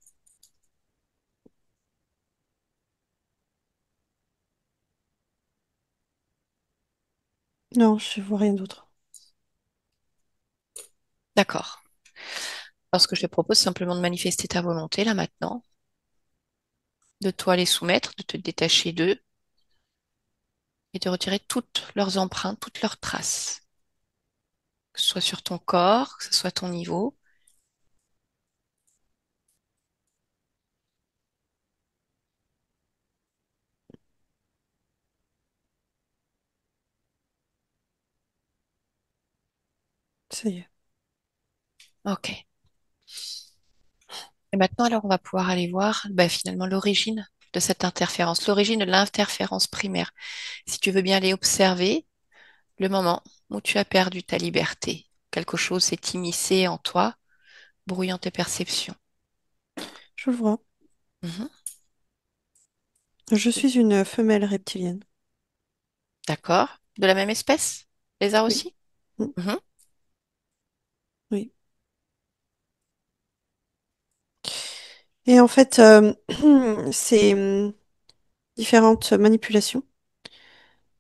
non, je vois rien d'autre. D'accord. Alors, ce que je te propose, c'est simplement de manifester ta volonté là maintenant, de toi les soumettre, de te détacher d'eux et de retirer toutes leurs empreintes, toutes leurs traces, que ce soit sur ton corps, que ce soit ton niveau. Ça y est. Ok. Et maintenant, alors, on va pouvoir aller voir finalement l'origine de cette interférence, l'origine de l'interférence primaire. Si tu veux bien aller observer le moment où tu as perdu ta liberté, quelque chose s'est immiscé en toi, brouillant tes perceptions. Je le vois. Mhm. Je suis une femelle reptilienne. D'accord? De la même espèce? Lézard Oui. aussi? Hmm. Mhm. Oui. Et en fait, ces différentes manipulations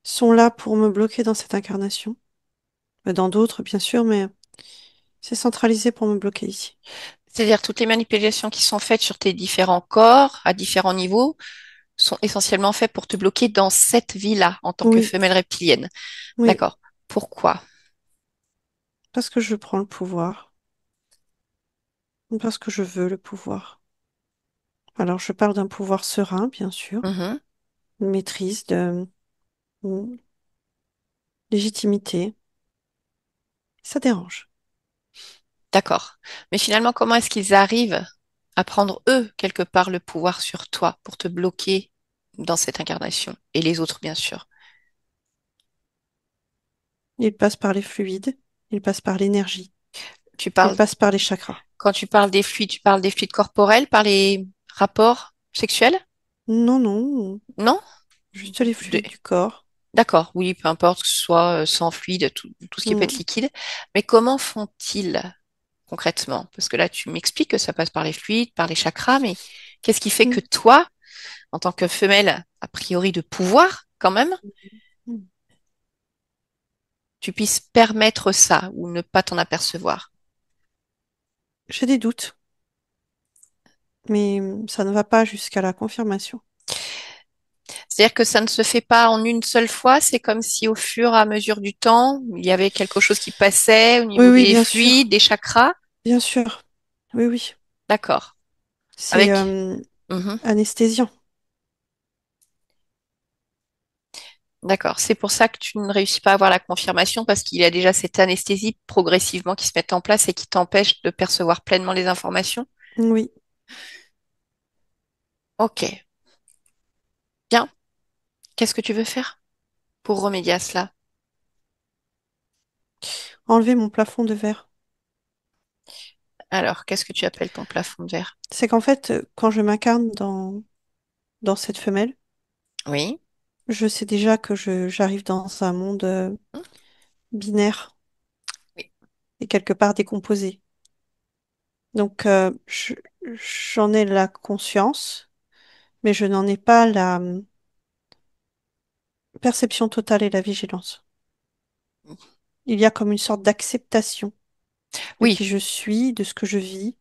sont là pour me bloquer dans cette incarnation. Dans d'autres, bien sûr, mais c'est centralisé pour me bloquer ici. C'est-à-dire toutes les manipulations qui sont faites sur tes différents corps, à différents niveaux, sont essentiellement faites pour te bloquer dans cette vie-là, en tant que Oui, femelle reptilienne. oui, D'accord. Pourquoi? parce que je prends le pouvoir, parce que je veux le pouvoir. Alors, je parle d'un pouvoir serein, bien sûr, Mhm. une maîtrise de légitimité. Ça dérange. D'accord. Mais finalement, comment est-ce qu'ils arrivent à prendre, eux, quelque part, le pouvoir sur toi pour te bloquer dans cette incarnation? Et les autres, bien sûr. Il passe par les fluides, il passe par l'énergie, Tu il parles, passe par les chakras. quand tu parles des fluides corporels, par les rapports sexuels? Non, non, Non? juste les fluides du corps. D'accord, oui, peu importe que ce soit sans fluide, tout ce qui peut être Hmm, liquide. Mais comment font-ils concrètement? Parce que là, tu m'expliques que ça passe par les fluides, par les chakras, mais qu'est-ce qui fait hmm, que toi, en tant que femelle, a priori de pouvoir, quand même, hmm. tu puisses permettre ça ou ne pas t'en apercevoir? J'ai des doutes, mais ça ne va pas jusqu'à la confirmation. C'est-à-dire que ça ne se fait pas en une seule fois, c'est comme si au fur et à mesure du temps, il y avait quelque chose qui passait au Oui, niveau oui, des bien fluides, sûr, des chakras. bien sûr. Oui, oui, D'accord. c'est Avec. Mhm. anesthésiant. D'accord. C'est pour ça que tu ne réussis pas à avoir la confirmation parce qu'il y a déjà cette anesthésie progressivement qui se met en place et qui t'empêche de percevoir pleinement les informations. Oui, Ok. Bien. Qu'est-ce que tu veux faire pour remédier à cela? enlever mon plafond de verre. Alors, qu'est-ce que tu appelles ton plafond de verre? C'est qu'en fait, quand je m'incarne dans cette femelle, Oui. je sais déjà que j'arrive dans un monde Hmm. binaire Oui. et quelque part décomposé. Donc, j'en ai la conscience, mais je n'en ai pas la perception totale et la vigilance. Il y a comme une sorte d'acceptation de Oui, qui je suis, de ce que je vis,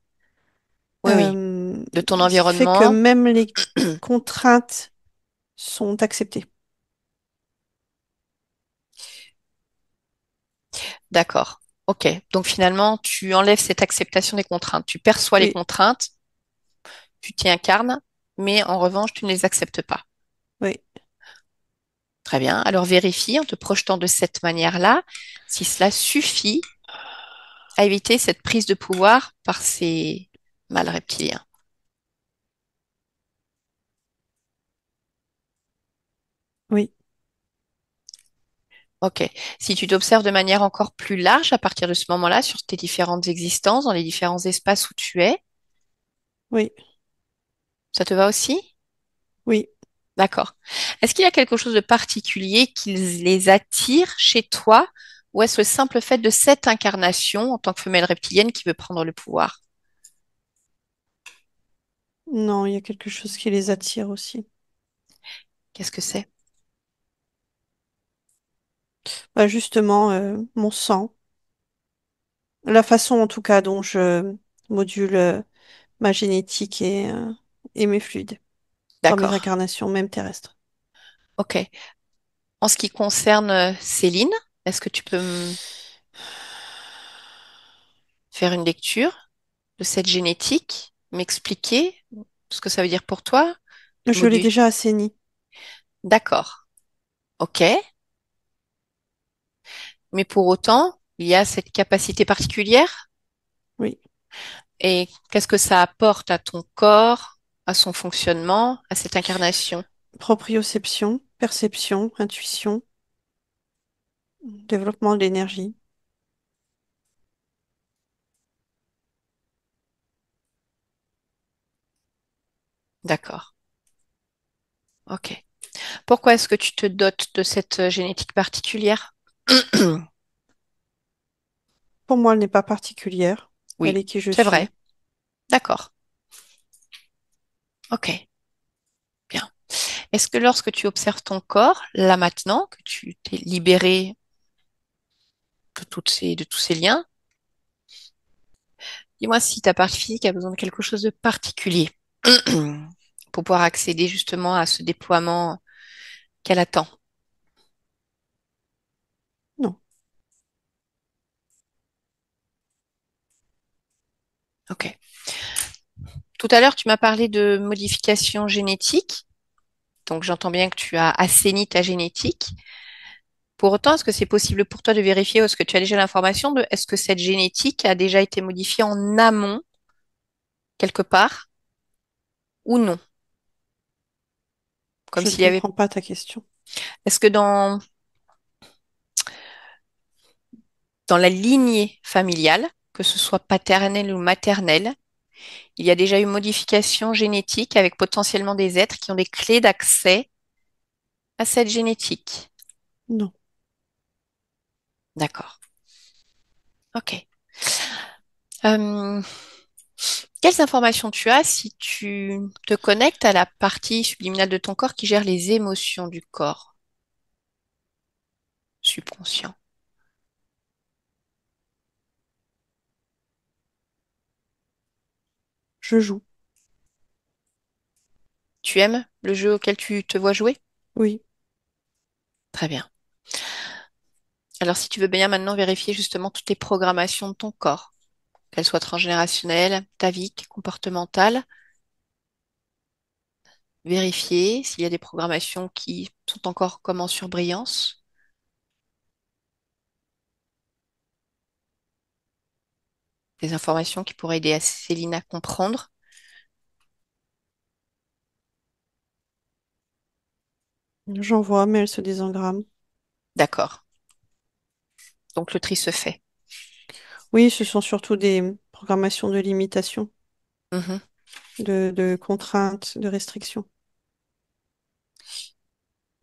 oui, oui. euh, De ton ce qui fait que environnement. même les contraintes sont acceptées. D'accord. Ok. Donc finalement, tu enlèves cette acceptation des contraintes. Tu perçois les Oui, contraintes, tu t'y incarnes, mais en revanche, tu ne les acceptes pas. oui, Très bien. Alors vérifie en te projetant de cette manière-là si cela suffit à éviter cette prise de pouvoir par ces mâles reptiliens. oui. Ok. Si tu t'observes de manière encore plus large à partir de ce moment-là sur tes différentes existences, dans les différents espaces où tu es, Oui, ça te va aussi? oui. D'accord. Est-ce qu'il y a quelque chose de particulier qui les attire chez toi ou est-ce le simple fait de cette incarnation en tant que femelle reptilienne qui veut prendre le pouvoir? Non, il y a quelque chose qui les attire aussi. Qu'est-ce que c'est? Bah, justement, mon sang, la façon en tout cas dont je module ma génétique et mes fluides dans mes D'accord. incarnations, même terrestres. Ok. En ce qui concerne Céline, est-ce que tu peux me faire une lecture de cette génétique, m'expliquer ce que ça veut dire pour toi? Je l'ai Module. déjà assaini, D'accord. Ok. Mais pour autant, il y a cette capacité particulière. oui. Et qu'est-ce que ça apporte à ton corps, à son fonctionnement, à cette incarnation? Proprioception, perception, intuition, développement de l'énergie. D'accord. Ok. Pourquoi est-ce que tu te dotes de cette génétique particulière? Pour moi, elle n'est pas particulière. Elle Oui, est qui je c'est vrai. suis. D'accord. Ok. Bien. Est-ce que lorsque tu observes ton corps, là maintenant, que tu t'es libéré de tous ces liens, dis-moi si ta partie physique a besoin de quelque chose de particulier pour pouvoir accéder justement à ce déploiement qu'elle attend. Non, Ok. Tout à l'heure, tu m'as parlé de modification génétique. Donc, j'entends bien que tu as assaini ta génétique. Pour autant, est-ce que c'est possible pour toi de vérifier, ou est-ce que tu as déjà l'information de est-ce que cette génétique a déjà été modifiée en amont, quelque part, ou non? Comme je ne s'il y avait. comprends pas ta question. Est-ce que dans la lignée familiale, que ce soit paternelle ou maternelle, il y a déjà eu modification génétique avec potentiellement des êtres qui ont des clés d'accès à cette génétique? Non, D'accord. OK. Euh, Quelles informations tu as si tu te connectes à la partie subliminale de ton corps qui gère les émotions du corps subconscient? je joue. Tu aimes le jeu auquel tu te vois jouer? Oui, Très bien. Alors, si tu veux bien maintenant vérifier justement toutes les programmations de ton corps, qu'elles soient transgénérationnelles, ataviques, comportementales, vérifier s'il y a des programmations qui sont encore comme en surbrillance, des informations qui pourraient aider à Céline à comprendre. j'en vois, mais elle se désengramme. D'accord. Donc, le tri se fait. Oui, ce sont surtout des programmation de limitation, Mhm. de contraintes, de restrictions.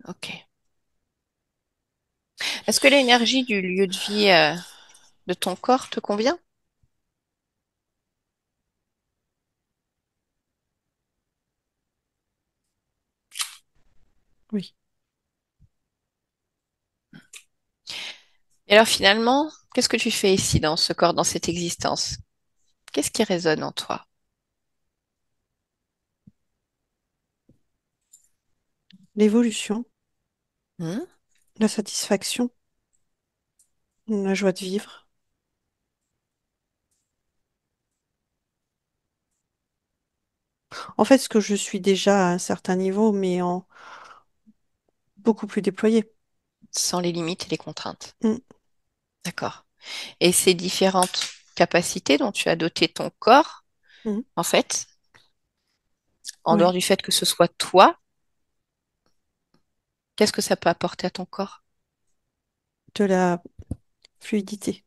Ok. Est-ce que l'énergie du lieu de vie de ton corps te convient? Oui. Et alors finalement, qu'est-ce que tu fais ici dans ce corps, dans cette existence? Qu'est-ce qui résonne en toi? L'évolution, Hmm. la satisfaction, la joie de vivre. En fait, ce que je suis déjà à un certain niveau, mais en beaucoup plus déployé. Sans les limites et les contraintes. Mm, D'accord. Et ces différentes capacités dont tu as doté ton corps, mm, en fait, en dehors oui, du fait que ce soit toi, qu'est-ce que ça peut apporter à ton corps? de la fluidité.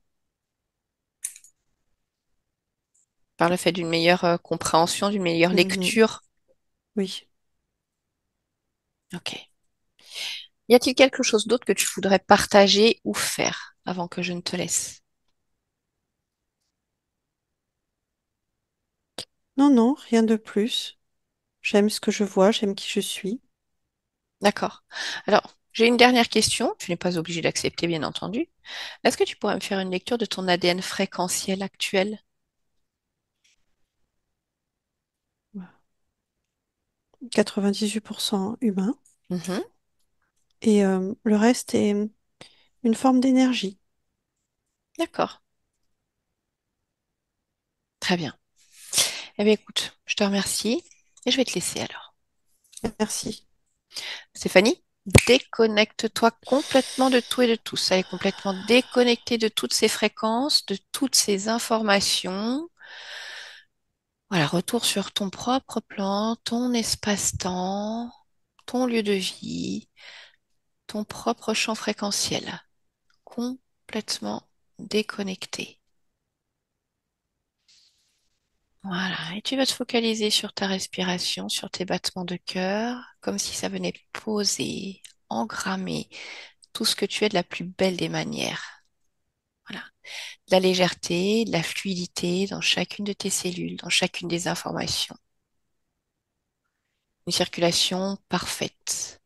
Par le fait d'une meilleure compréhension, d'une meilleure Mhm, lecture? oui. Ok. Y a-t-il quelque chose d'autre que tu voudrais partager ou faire avant que je ne te laisse? Non, non, rien de plus. J'aime ce que je vois, j'aime qui je suis. D'accord. Alors, j'ai une dernière question. Tu n'es pas obligé d'accepter, bien entendu. Est-ce que tu pourrais me faire une lecture de ton ADN fréquentiel actuel? 98% humain. Mhm. Et le reste est une forme d'énergie. D'accord. Très bien. Eh bien, écoute, je te remercie et je vais te laisser alors. Merci. Stéphanie, déconnecte-toi complètement de tout et de tous. Elle est complètement déconnectée de toutes ces fréquences, de toutes ces informations. Voilà, retour sur ton propre plan, ton espace-temps, ton lieu de vie, ton propre champ fréquentiel. Complètement déconnecté. Voilà, et tu vas te focaliser sur ta respiration, sur tes battements de cœur, comme si ça venait poser, engrammer tout ce que tu es de la plus belle des manières. Voilà, de la légèreté, de la fluidité dans chacune de tes cellules, dans chacune des informations. Une circulation parfaite.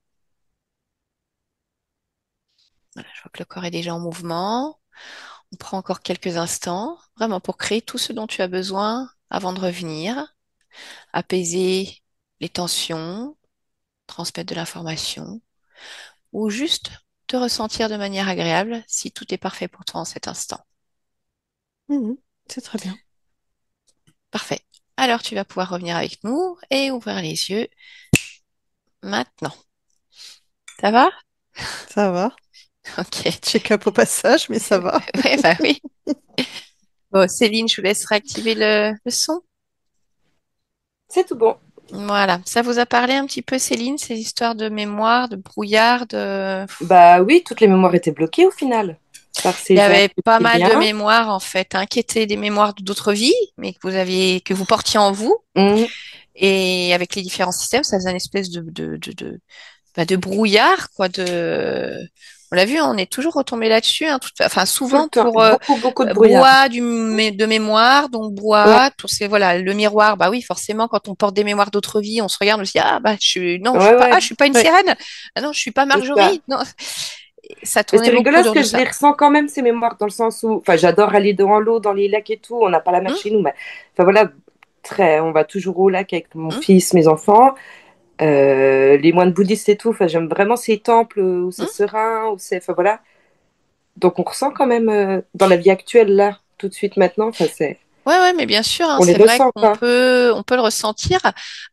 Voilà, je vois que le corps est déjà en mouvement. On prend encore quelques instants, vraiment pour créer tout ce dont tu as besoin avant de revenir, apaiser les tensions, transmettre de l'information, ou juste te ressentir de manière agréable si tout est parfait pour toi en cet instant. Mhm, c'est très bien. Parfait. Alors tu vas pouvoir revenir avec nous et ouvrir les yeux maintenant. Ça va? Ça va. Ok. Check-up au passage, mais ça va. Ouais, bah oui. Bon, Céline, je vous laisse réactiver le son. C'est tout bon. Voilà. Ça vous a parlé un petit peu, Céline, ces histoires de mémoire, de brouillard, de... Bah oui, toutes les mémoires étaient bloquées au final par Il y ces avait pas mal bien. de mémoires, en fait, hein, qui étaient des mémoires d'autres vies, mais que vous aviez, que vous portiez en vous. Mhm. Et avec les différents systèmes, ça faisait une espèce bah, de brouillard, quoi, on l'a vu, hein, on est toujours retombé là-dessus, hein, enfin, Tout le souvent temps, pour beaucoup, beaucoup de brouillard. brouhaha de mémoire, donc Ouais, brouhaha, pour ces, voilà, le miroir, bah oui, forcément, quand on porte des mémoires d'autres vies, on se regarde, on se dit, ah, bah, non, ouais, je ouais, suis pas une Oui. sirène, ah non, je suis pas c'est ça. Marjorie, non. Et ça Mais tournait c'est beaucoup rigolo parce autour de que je ça. les ressens quand même, ces mémoires, dans le sens où, enfin, j'adore aller dans l'eau, dans les lacs et tout. On n'a pas la mer Hum, chez nous, mais enfin voilà, on va toujours au lac avec mon hum, fils, mes enfants, les moines bouddhistes et tout. Enfin, j'aime vraiment ces temples où c'est hum. serein, où c'est, enfin voilà. Donc on ressent quand même dans la vie actuelle là, tout de suite maintenant. Enfin, Ouais, ouais, mais bien sûr, hein, on les c'est vrai ressent pas. on peut le ressentir.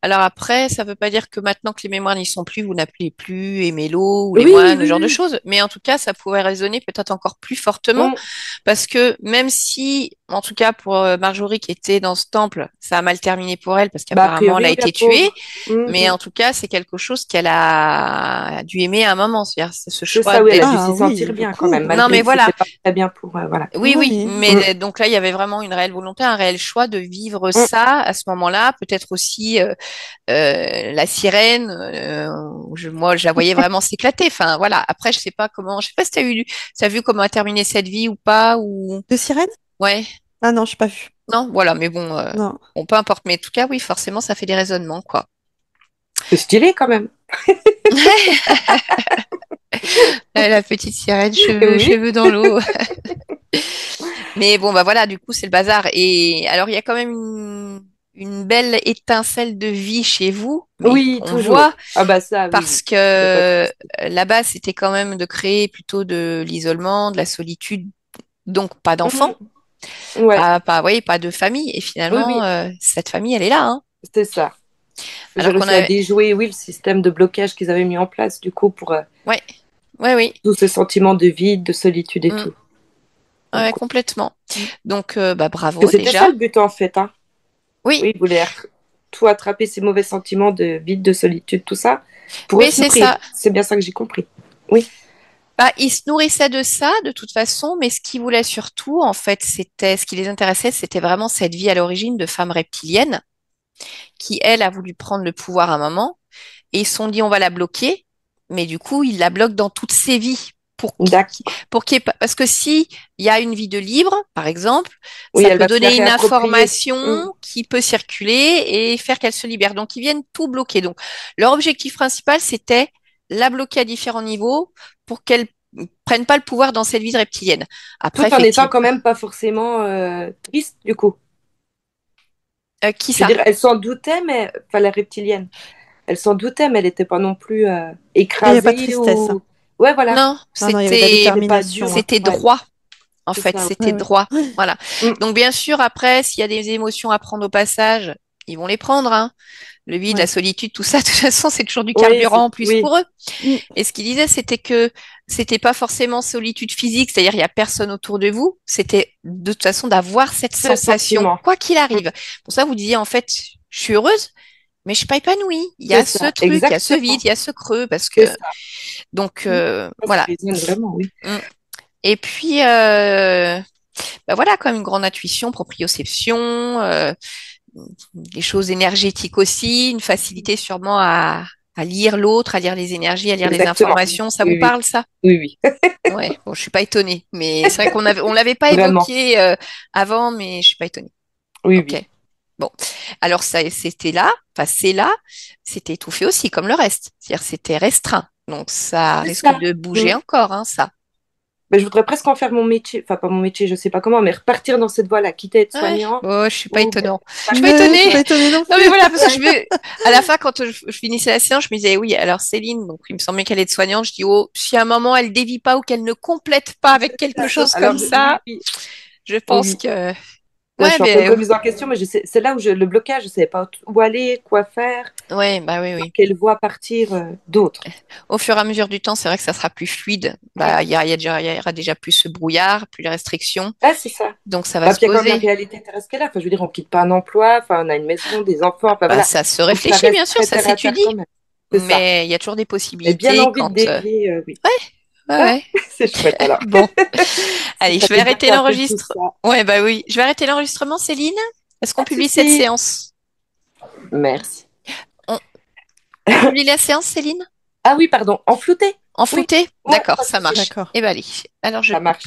Alors après, ça veut pas dire que maintenant que les mémoires n'y sont plus, vous n'appelez plus Aimé l'eau ou les Oui, moines, ce oui, genre de oui. choses. Mais en tout cas, ça pourrait résonner peut-être encore plus fortement Mm. parce que même si, en tout cas pour Marjorie qui était dans ce temple, ça a mal terminé pour elle parce Bah a qu'apparemment elle priori, a oui, la été tuée. pauvre. Mais Mhm. en tout cas, c'est quelque chose qu'elle a dû aimer à un moment. C'est-à-dire c'est ce C'est choix ça, oui, elle a d'être. dû Ah s'y oui, sentir bien quand beaucoup. même, Non, malgré mais que c'était voilà. pas très bien pour, voilà. Oui, oui, Oui. mais Mm. donc là, il y avait vraiment une réelle volonté fait un réel choix de vivre ça à ce moment-là. Peut-être aussi la sirène. Moi, je la voyais vraiment s'éclater. Enfin, voilà. Après, je sais pas comment. Je sais pas si t'as vu comment a terminé cette vie ou pas ou. De sirène? Ouais. Ah non, je n'ai pas vu. Non. Voilà. Mais bon, Non. bon, peu importe. Mais en tout cas, oui, forcément, ça fait des raisonnements, quoi. C'est stylé quand même. La petite sirène, Oui. cheveux dans l'eau. Mais bon, bah voilà, du coup, c'est le bazar. Et alors, il y a quand même une belle étincelle de vie chez vous, mais Oui, on voit toujours. Ah bah ça, oui, parce oui. Il n'y a pas de que souci. là-bas, c'était quand même de créer plutôt de l'isolement, de la solitude, donc pas d'enfants, Mhm. Ouais, oui, pas de famille. Et oui, finalement, oui, cette famille, elle est là, hein. c'est ça. J'ai Alors qu'on réussi à avait, déjouer, oui, le système de blocage qu'ils avaient mis en place, du coup, pour ouais, ouais, oui, tous ces sentiments de vide, de solitude et Mm. tout. Ouais, Donc, complètement. ouais. Donc, bah Que bravo c'était ça déjà. le but, en fait, hein. Oui, Oui, ils voulaient tout attraper, ces mauvais sentiments de vide, de solitude, tout ça, pour eux oui, se c'est nourrir. ça. C'est bien ça que j'ai compris. Oui, Bah, ils se nourrissaient de ça, de toute façon, mais ce qu'ils voulaient surtout, en fait, ce qui les intéressait, c'était vraiment cette vie à l'origine de femme reptilienne, qui, elle, a voulu prendre le pouvoir à un moment, et ils se sont dit, on va la bloquer, mais du coup, ils la bloquent dans toutes ses vies. d'accord. Parce que si il y a une vie de libre, par exemple, Oui, ça elle peut va se la donner une réapproprier. information qui peut circuler et faire qu'elle se libère. Donc, ils viennent tout bloquer. Donc, leur objectif principal, c'était la bloquer à différents niveaux pour qu'elle prenne pas le pouvoir dans cette vie de reptilienne. Après, Tout en étant effectivement, quand même pas forcément triste, du coup. qui Je veux ça? dire, elle s'en doutait, mais, enfin, la reptilienne, elle s'en doutait, mais elle n'était pas non plus Il n'y a pas de écrasée tristesse, hein. ou. Ouais, voilà. Non, Non, non, il y avait de la C'était pas détermination, dur. hein. c'était Ouais, droit. En C'est fait, ça. c'était ouais, ouais. droit. Voilà. Mm. Donc, bien sûr, après, s'il y a des émotions à prendre au passage, ils vont les prendre, hein. Le vide, la Ouais. solitude, tout ça, de toute façon, c'est toujours du Oui, carburant en plus oui, pour eux. Mm. Et ce qu'il disait, c'était que c'était pas forcément solitude physique, c'est-à-dire il y a personne autour de vous. C'était de toute façon d'avoir cette c'est le sensation, sentiment. quoi qu'il Mm. arrive. Pour ça, vous disiez en fait, je suis heureuse, mais je suis pas épanouie. Il y C'est a ce ça, truc, il y a ce vide, exactement. il y a ce creux, parce C'est que ça. donc Mm. Ça voilà. résonne vraiment, oui. Mm. Et puis bah voilà, comme une grande intuition, proprioception, des choses énergétiques aussi, une facilité sûrement à lire l'autre, à lire les énergies, à lire les Exactement. informations. Ça vous Oui, oui, parle, ça? oui, oui. Ouais, bon, je suis pas étonnée, mais c'est vrai on l'avait pas Vraiment. évoqué avant, mais je suis pas étonnée. Oui, Ok. oui. Bon, alors ça, c'était là, enfin c'est là, c'était étouffé aussi, comme le reste. C'est-à-dire c'était restreint, donc ça C'est risque ça. de Mm. bouger encore, hein, ça. Mais je voudrais presque en faire mon métier, enfin pas mon métier, je sais pas comment, mais repartir dans cette voie-là, quitter être Ouais, soignant bon, je suis pas ou étonnant. Je suis pas Mais je suis étonnée. pas étonnée non Non mais plus. voilà, parce que à la fin, quand je finissais la séance, je me disais, oui, alors Céline, donc il me semblait qu'elle est soignante, je dis, oh, si à un moment elle dévie pas ou qu'elle ne complète pas avec quelque chose comme Alors ça, oui, oui, je oui, pense oui. que, Là, je ouais, suis en pleine ben, remise en question, mais c'est là où le blocage, je savais pas où aller, quoi faire, ouais, bah oui, par oui. quelle voie partir d'autre. Au fur et à mesure du temps, c'est vrai que ça sera plus fluide. Bah, il y aura déjà plus ce brouillard, plus les restrictions, Ah, c'est ça. donc ça va Bah, se puis il y a quand même la poser. réalité terrestre qui est là. Enfin, je veux dire, on quitte pas un emploi, enfin, on a une maison, des enfants, enfin Bah, voilà. ça se Faut que ça réfléchit, reste bien sûr, très ça terre à terre s'étudie, quand même. C'est ça. mais il y a toujours des Mais bien possibilités envie de quand, dévier, oui. ouais, ouais, Ah, ouais. c'est chouette alors. Bon. Si Allez, ça je vais peut arrêter bouger un peu tout l'enregistre. ça. Ouais, bah oui. Je vais arrêter l'enregistrement, Céline. Est-ce qu'on Pas de publie cette souci. séance? Merci. On, on publie la séance, Céline? Ah oui, pardon, en flouté. En Oui, flouté? ouais, D'accord, pas de ça souci. marche. D'accord. Eh ben allez. Alors je Ça coupe. marche.